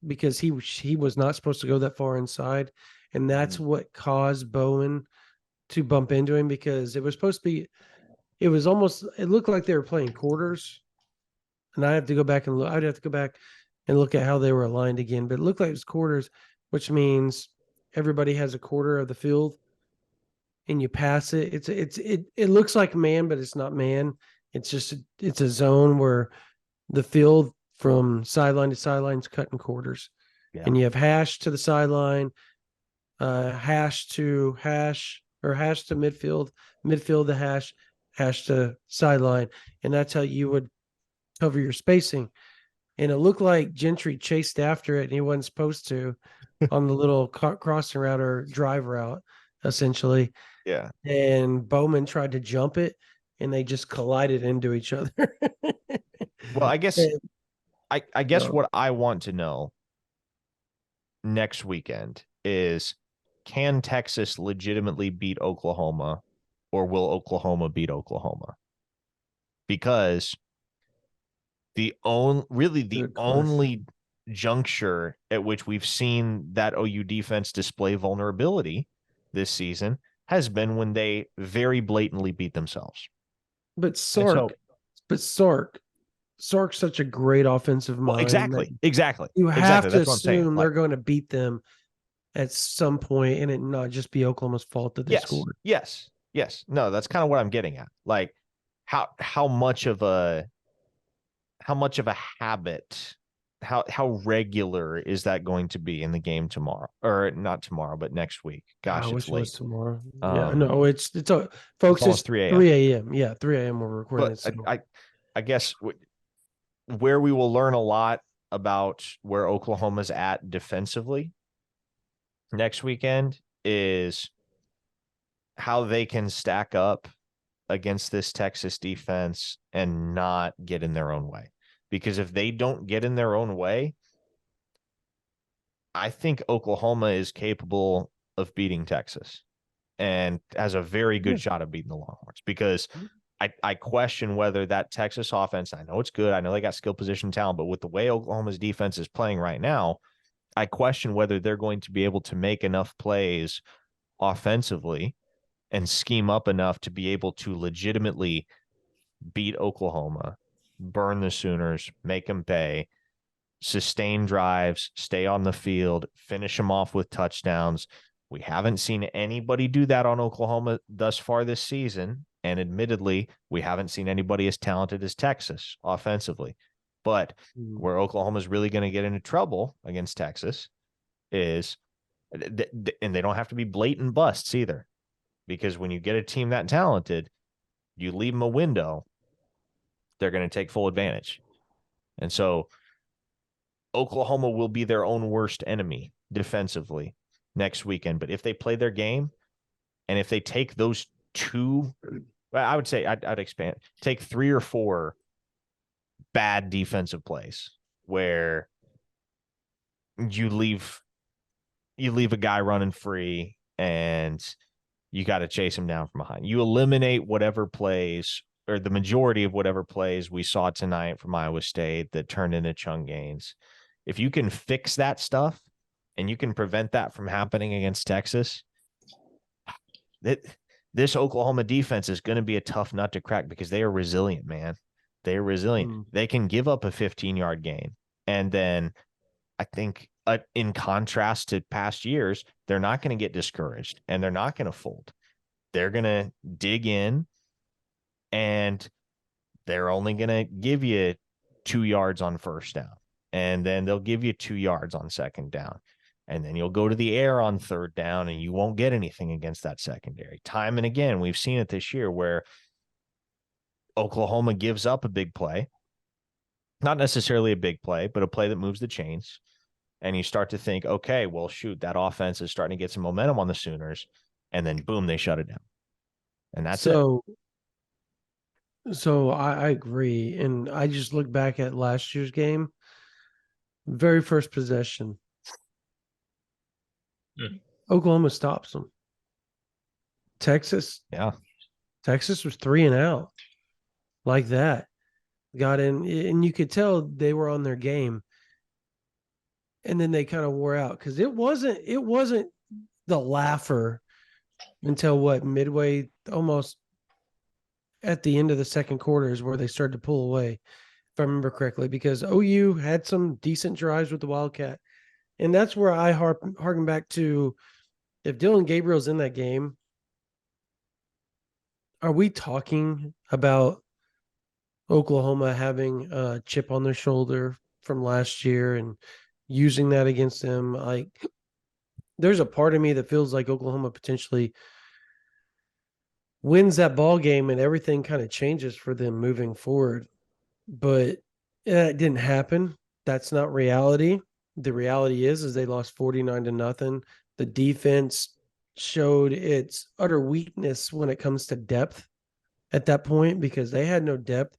Speaker 1: because he was not supposed to go that far inside, and that's what caused Bowman to bump into him, because it was supposed to be. It looked like they were playing quarters, and I'd have to go back and look at how they were aligned again. But it looked like it was quarters, which means everybody has a quarter of the field, and you pass it. It looks like man, but it's not man. It's a zone where the field from sideline to sideline is cut in quarters, and you have hash to the sideline, hash to hash, or hash to midfield to hash to sideline, and that's how you would cover your spacing. And it looked like Gentry chased after it, and he wasn't supposed to on the little crossing route or drive route, essentially.
Speaker 2: Yeah.
Speaker 1: And Bowman tried to jump it, and they just collided into each other.
Speaker 2: Well, I guess what I want to know next weekend is, can Texas legitimately beat Oklahoma, or will Oklahoma beat Oklahoma? Because the only juncture at which we've seen that OU defense display vulnerability this season has been when they very blatantly beat themselves.
Speaker 1: But Sark's such a great offensive mind.
Speaker 2: Exactly.
Speaker 1: You have to assume they're going to beat them at some point, and it not just be Oklahoma's fault that they scored.
Speaker 2: Yes. No, that's kind of what I'm getting at. Like, how much of a habit how regular is that going to be in the game tomorrow, or not tomorrow, but next week? Gosh,
Speaker 1: I
Speaker 2: it's
Speaker 1: wish it was
Speaker 2: late.
Speaker 1: tomorrow. Yeah, no, it's folks.
Speaker 2: almost
Speaker 1: It's
Speaker 2: 3 a.m.
Speaker 1: 3 a.m. Yeah, 3 a.m. We're recording
Speaker 2: But
Speaker 1: it. So.
Speaker 2: I guess where we will learn a lot about where Oklahoma's at defensively next weekend is how they can stack up against this Texas defense and not get in their own way. Because if they don't get in their own way, I think Oklahoma is capable of beating Texas and has a very good shot of beating the Longhorns, because I question whether that Texas offense, I know it's good, I know they got skill position talent, but with the way Oklahoma's defense is playing right now, I question whether they're going to be able to make enough plays offensively and scheme up enough to be able to legitimately beat Oklahoma, burn the Sooners, make them pay, sustain drives, stay on the field, finish them off with touchdowns. We haven't seen anybody do that on Oklahoma thus far this season. And admittedly, we haven't seen anybody as talented as Texas offensively. But where Oklahoma is really going to get into trouble against Texas is, and they don't have to be blatant busts either, because when you get a team that talented, you leave them a window, they're going to take full advantage. And so Oklahoma will be their own worst enemy defensively next weekend. But if they play their game, and if they take those two, I would say I'd expand, take 3 or 4 bad defensive plays where you leave a guy running free and you got to chase him down from behind. You eliminate whatever plays, or the majority of whatever plays we saw tonight from Iowa State that turned into chunk gains. If you can fix that stuff and you can prevent that from happening against Texas, this Oklahoma defense is going to be a tough nut to crack, because they are resilient, man. They are resilient. They can give up a 15-yard gain. And then I think in contrast to past years, they're not going to get discouraged and they're not going to fold. They're going to dig in, and they're only going to give you 2 yards on first down. And then they'll give you 2 yards on second down. And then you'll go to the air on third down and you won't get anything against that secondary. Time and again, we've seen it this year where Oklahoma gives up a big play, not necessarily a big play, but a play that moves the chains. And you start to think, okay, well, shoot, that offense is starting to get some momentum on the Sooners. And then boom, they shut it down. And that's it.
Speaker 1: So I agree. And I just look back at last year's game. Very first possession. Oklahoma stops them. Texas was 3 and out like that. Got in, and you could tell they were on their game. And then they kind of wore out, because it wasn't the laugher until midway, almost at the end of the second quarter is where they started to pull away, if I remember correctly, because OU had some decent drives with the Wildcat. And that's where I harken back to, if Dylan Gabriel's in that game, are we talking about Oklahoma having a chip on their shoulder from last year and using that against them? Like, there's a part of me that feels like Oklahoma potentially wins that ball game and everything kind of changes for them moving forward. But it didn't happen. That's not reality. The reality is they lost 49-0. The defense showed its utter weakness when it comes to depth at that point, because they had no depth.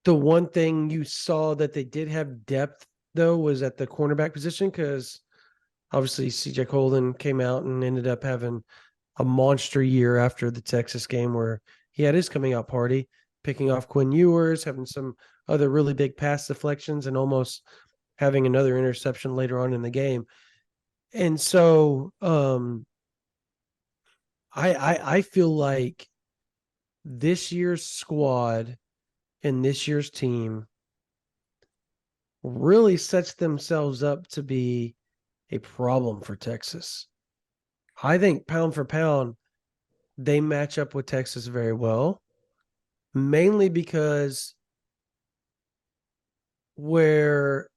Speaker 1: The one thing you saw that they did have depth, though, was at the cornerback position, because obviously CJ Colden came out and ended up having a monster year after the Texas game, where he had his coming out party, picking off Quinn Ewers, having some other really big pass deflections, and almost having another interception later on in the game. And so I feel like this year's squad and this year's team really sets themselves up to be a problem for Texas. I think pound for pound, they match up with Texas very well, mainly because where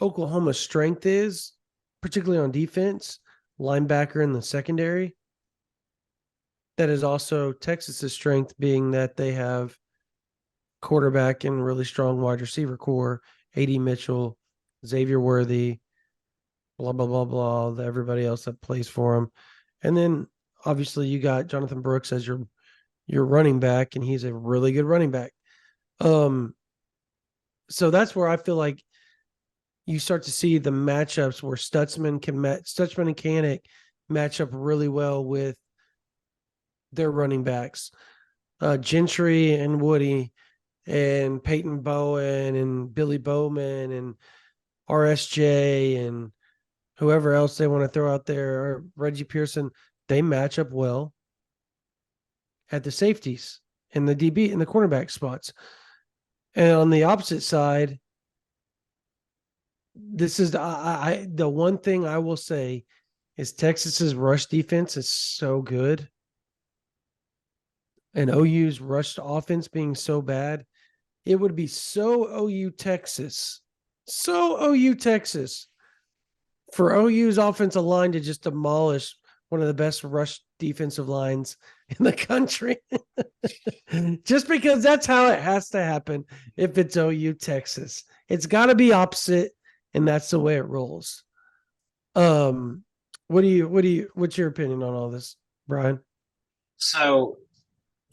Speaker 1: Oklahoma's strength is, particularly on defense, linebacker in the secondary. That is also Texas's strength, being that they have quarterback and really strong wide receiver core, A.D. Mitchell, Xavier Worthy, blah, blah, blah, blah, everybody else that plays for him. And then obviously you got Jonathan Brooks as your running back, and he's a really good running back. So that's where I feel like you start to see the matchups where Stutzman and Kanik match up really well with their running backs. Gentry and Woody and Peyton Bowen and Billy Bowman and RSJ and whoever else they want to throw out there, or Reggie Pearson, they match up well at the safeties and the DB and the cornerback spots. And on the opposite side, this is the one thing I will say is Texas's rush defense is so good. And OU's rush offense being so bad, it would be so OU Texas for OU's offensive line to just demolish one of the best rush defensive lines in the country. Just because that's how it has to happen if it's OU Texas. It's got to be opposite, and that's the way it rolls. What's your opinion on all this, Brian?
Speaker 4: So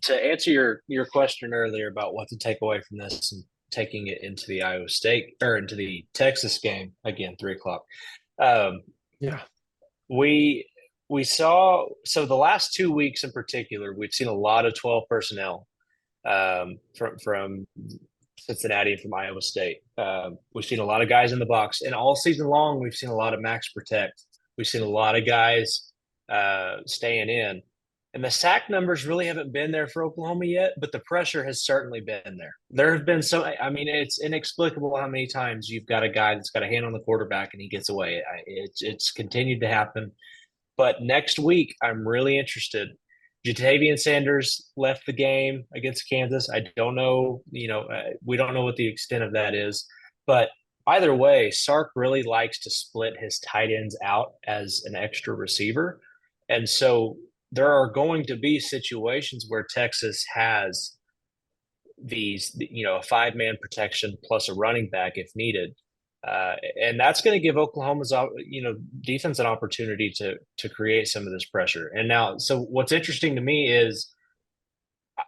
Speaker 4: to answer your question earlier about what to take away from this and taking it into the Iowa State or into the Texas game, again, 3:00.
Speaker 1: Yeah.
Speaker 4: We saw, so the last 2 weeks in particular, we've seen a lot of 12 personnel from Cincinnati and from Iowa State. We've seen a lot of guys in the box, and all season long, we've seen a lot of max protect. We've seen a lot of guys staying in. And the sack numbers really haven't been there for Oklahoma yet, but the pressure has certainly been there. There have been it's inexplicable how many times you've got a guy that's got a hand on the quarterback and he gets away. It's continued to happen. But next week, I'm really interested. Jatavian Sanders left the game against Kansas. I don't know, we don't know what the extent of that is. But either way, Sark really likes to split his tight ends out as an extra receiver. And so there are going to be situations where Texas has these, a 5-man protection plus a running back if needed. And that's going to give Oklahoma's, defense an opportunity to create some of this pressure. And now, so what's interesting to me is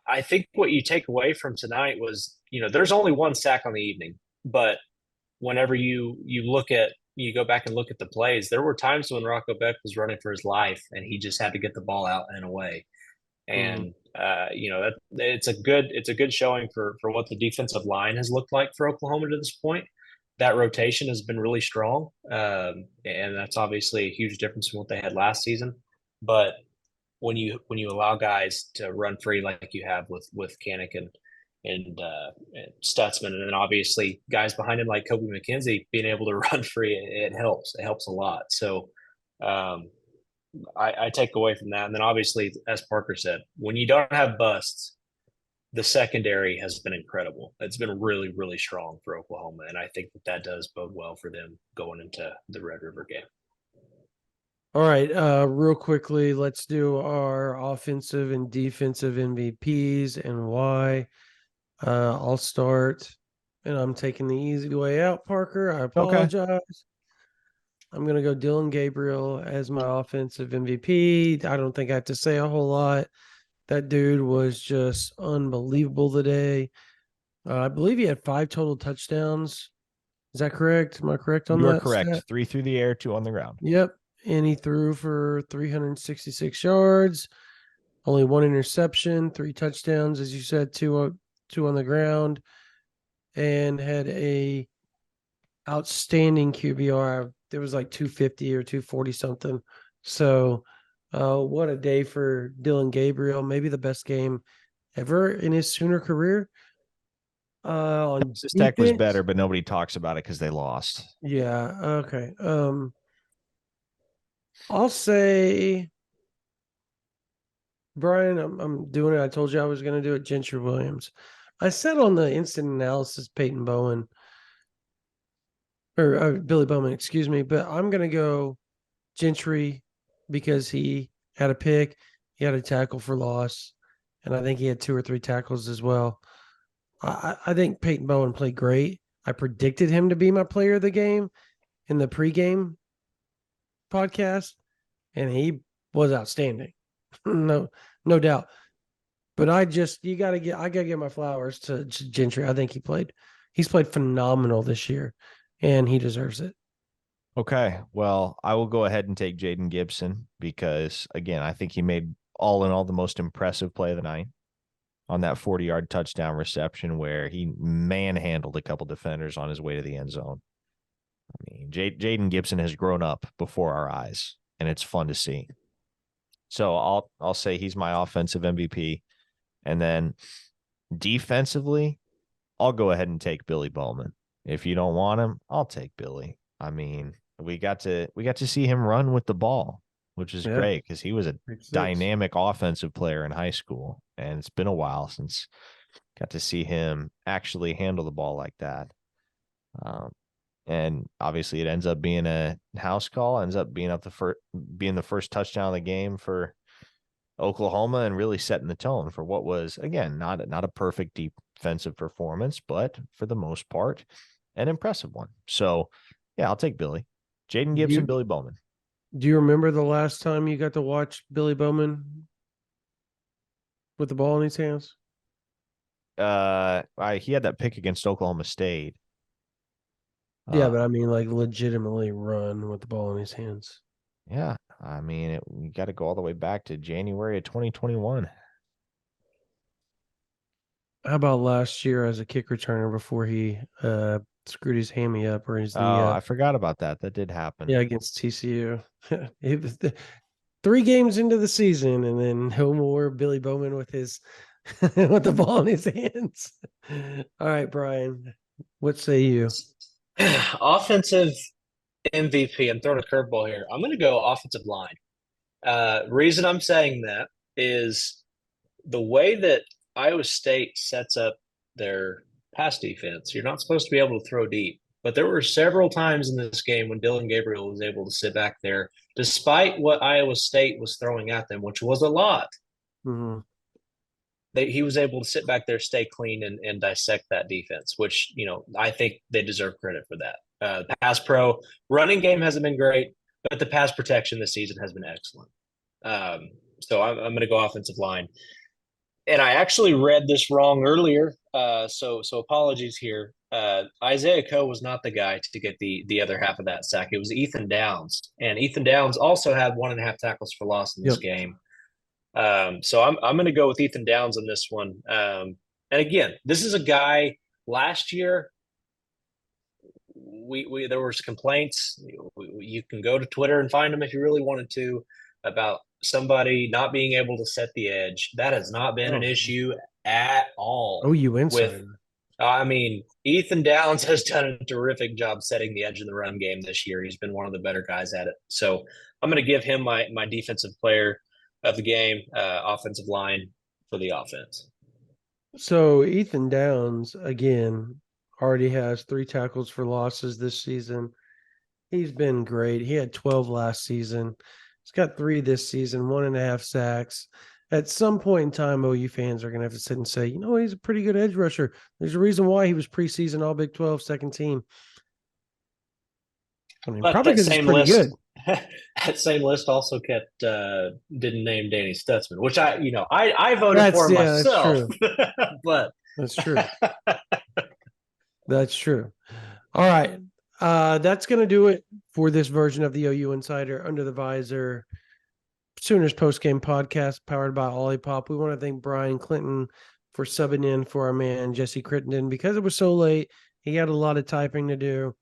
Speaker 4: I think what you take away from tonight was, there's only one sack on the evening, but whenever you go back and look at the plays, there were times when Rocco Beck was running for his life and he just had to get the ball out and away. And, it's a good showing for what the defensive line has looked like for Oklahoma to this point. That rotation has been really strong. And that's obviously a huge difference from what they had last season. But when you allow guys to run free like you have with Kanik and Stutzman, and then obviously guys behind him like Kobe McKenzie being able to run free, it helps. It helps a lot. So I take away from that. And then obviously, as Parker said, when you don't have busts, the secondary has been incredible. It's been really, really strong for Oklahoma. And I think that does bode well for them going into the Red River game.
Speaker 1: All right. Real quickly, let's do our offensive and defensive MVPs and why. I'll start, and I'm taking the easy way out, Parker. I apologize. Okay. I'm going to go Dillon Gabriel as my offensive MVP. I don't think I have to say a whole lot. That dude was just unbelievable today. I believe he had 5 total touchdowns. Is that correct? Am I correct on that?
Speaker 2: You're correct. Stat? 3 through the air, 2 on the ground.
Speaker 1: Yep. And he threw for 366 yards, only 1 interception, 3 touchdowns, as you said, 2 on the ground, and had a outstanding QBR. There was like 250 or 240 something. So what a day for Dillon Gabriel. Maybe the best game ever in his Sooner career.
Speaker 2: Texas Tech was better, but nobody talks about it because they lost.
Speaker 1: Yeah. Okay. I'll say, Brian, I'm doing it. I told you I was going to do it. Gentry Williams. I said on the instant analysis, Peyton Bowen. Billy Bowman, excuse me. But I'm going to go Gentry because he had a pick, he had a tackle for loss, and I think he had 2 or 3 tackles as well. I think Peyton Bowen played great. I predicted him to be my player of the game in the pregame podcast, and he was outstanding. no doubt. But I gotta give my flowers to Gentry. I think he's played phenomenal this year, and he deserves it.
Speaker 2: Okay, well, I will go ahead and take Jaden Gibson because, again, I think he made all in all the most impressive play of the night on that 40-yard touchdown reception where he manhandled a couple defenders on his way to the end zone. I mean, Jaden Gibson has grown up before our eyes, and it's fun to see. So I'll say he's my offensive MVP. And then defensively, I'll go ahead and take Billy Bowman. If you don't want him, I'll take Billy. I mean, we got to see him run with the ball, which is great because he was a dynamic offensive player in high school, and it's been a while since got to see him actually handle the ball like that. And obviously, it ends up being a house call, ends up being the first touchdown of the game for Oklahoma, and really setting the tone for what was, again, not a perfect defensive performance, but for the most part, an impressive one. So, yeah, I'll take Billy. Jaden Gibson, Billy Bowman.
Speaker 1: Do you remember the last time you got to watch Billy Bowman with the ball in his hands?
Speaker 2: He had that pick against Oklahoma State.
Speaker 1: Yeah, but I mean, like, legitimately run with the ball in his hands.
Speaker 2: Yeah, I mean, you got to go all the way back to January of 2021.
Speaker 1: How about last year as a kick returner before he screwed his hammy up or his knee up?
Speaker 2: I forgot about that. That did happen.
Speaker 1: Yeah, against TCU. It was 3 games into the season, and then no more Billy Bowman with his with the ball in his hands. All right, Brian, what say you?
Speaker 4: Offensive MVP. I'm throwing a curveball here. I'm going to go offensive line. Reason I'm saying that is the way that Iowa State sets up their pass defense. You're not supposed to be able to throw deep, but there were several times in this game when Dylan Gabriel was able to sit back there, despite what Iowa State was throwing at them, which was a lot.
Speaker 1: Mm-hmm.
Speaker 4: He was able to sit back there, stay clean, and dissect that defense, which, I think they deserve credit for that. Pass pro running game hasn't been great, but the pass protection this season has been excellent. So I'm going to go offensive line. And I actually read this wrong earlier, so apologies here. Isaiah Coe was not the guy to get the other half of that sack. It was Ethan Downs, and Ethan Downs also had 1.5 tackles for loss in this game. So I'm going to go with Ethan Downs on this one. And again, this is a guy last year. We there was complaints. You can go to Twitter and find them if you really wanted to, about somebody not being able to set the edge. That has not been an issue at all.
Speaker 1: Oh, you insider.
Speaker 4: I mean, Ethan Downs has done a terrific job setting the edge in the run game this year. He's been one of the better guys at it. So I'm going to give him my defensive player of the game, offensive line for the offense.
Speaker 1: So Ethan Downs, again, already has 3 tackles for losses this season. He's been great. He had 12 last season. He's got 3 this season, 1.5 sacks. At some point in time, OU fans are going to have to sit and say, he's a pretty good edge rusher. There's a reason why he was preseason All Big 12 second team. I mean, probably because he's pretty good.
Speaker 4: That same list also kept didn't name Danny Stutzman, which I voted for myself. But
Speaker 1: that's true. That's true. All right. That's going to do it for this version of the OU Insider Under the Visor Sooners postgame podcast powered by Olipop. We want to thank Brian Clinton for subbing in for our man Jesse Crittenden because it was so late. He had a lot of typing to do.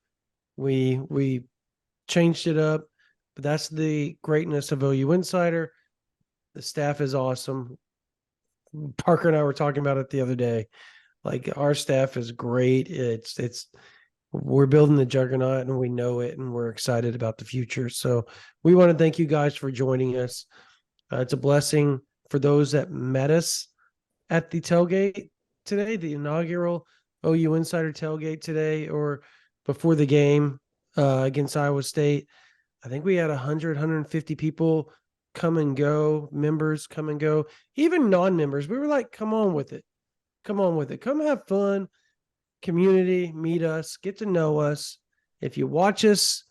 Speaker 1: We changed it up, but that's the greatness of OU Insider. The staff is awesome. Parker and I were talking about it the other day. Like, our staff is great. We're building the juggernaut and we know it, and we're excited about the future. So we want to thank you guys for joining us. It's a blessing for those that met us at the tailgate today, the inaugural OU Insider tailgate today, or before the game. against Iowa State. I think we had 100, 150 people come and go, members come and go, even non-members. We were like, come on with it. Come on with it. Come have fun. Community, meet us, get to know us. If you watch us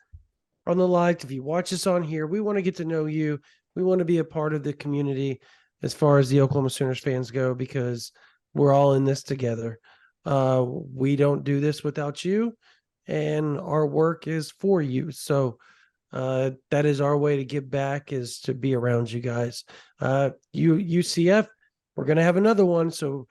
Speaker 1: on the live, if you watch us on here, we want to get to know you. We want to be a part of the community as far as the Oklahoma Sooners fans go, because we're all in this together. We don't do this without you, and our work is for you. So that is our way to give back, is to be around you guys. UCF, we're going to have another one. So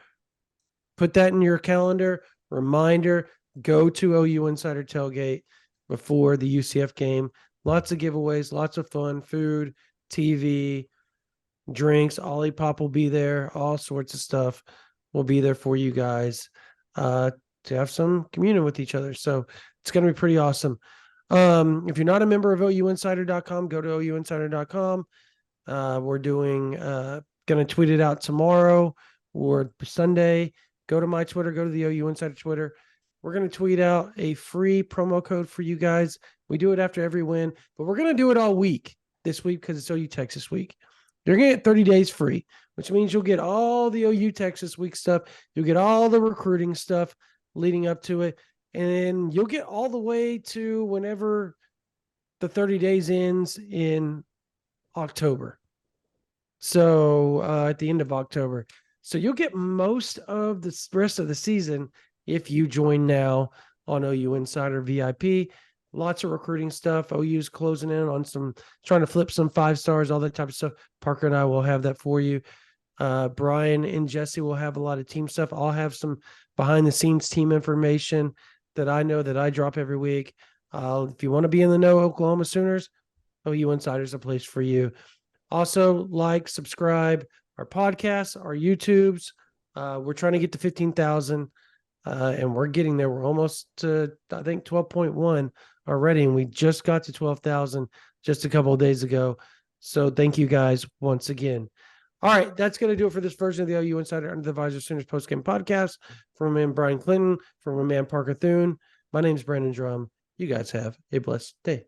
Speaker 1: put that in your calendar. Reminder, go to OU Insider Tailgate before the UCF game. Lots of giveaways, lots of fun, food, TV, drinks. Olipop will be there. All sorts of stuff will be there for you guys to have some communion with each other. So it's going to be pretty awesome. If you're not a member of OUinsider.com, go to OUinsider.com. We're doing, going to tweet it out tomorrow or Sunday. Go to my Twitter, go to the OU Insider Twitter. We're going to tweet out a free promo code for you guys. We do it after every win, but we're going to do it all week this week because it's OU Texas week. You're going to get 30 days free, which means you'll get all the OU Texas week stuff. You'll get all the recruiting stuff leading up to it. And you'll get all the way to whenever the 30 days ends in October. So at the end of October. So you'll get most of the rest of the season if you join now on OU Insider VIP. Lots of recruiting stuff. OU's closing in on trying to flip some 5 stars, all that type of stuff. Parker and I will have that for you. Brian and Jesse will have a lot of team stuff. I'll have some behind the scenes team information that I know that I drop every week. If you want to be in the know, Oklahoma Sooners, OU Insider is a place for you. Also, subscribe our podcasts, our YouTubes. We're trying to get to 15,000, and we're getting there. We're almost to, I think, 12.1 already, and we just got to 12,000 just a couple of days ago. So thank you guys once again. All right, that's going to do it for this version of the OU Insider Under the Visor Sooners Postgame Podcast. From my man Brian Clinton, from my man Parker Thune. My name's Brandon Drum. You guys have a blessed day.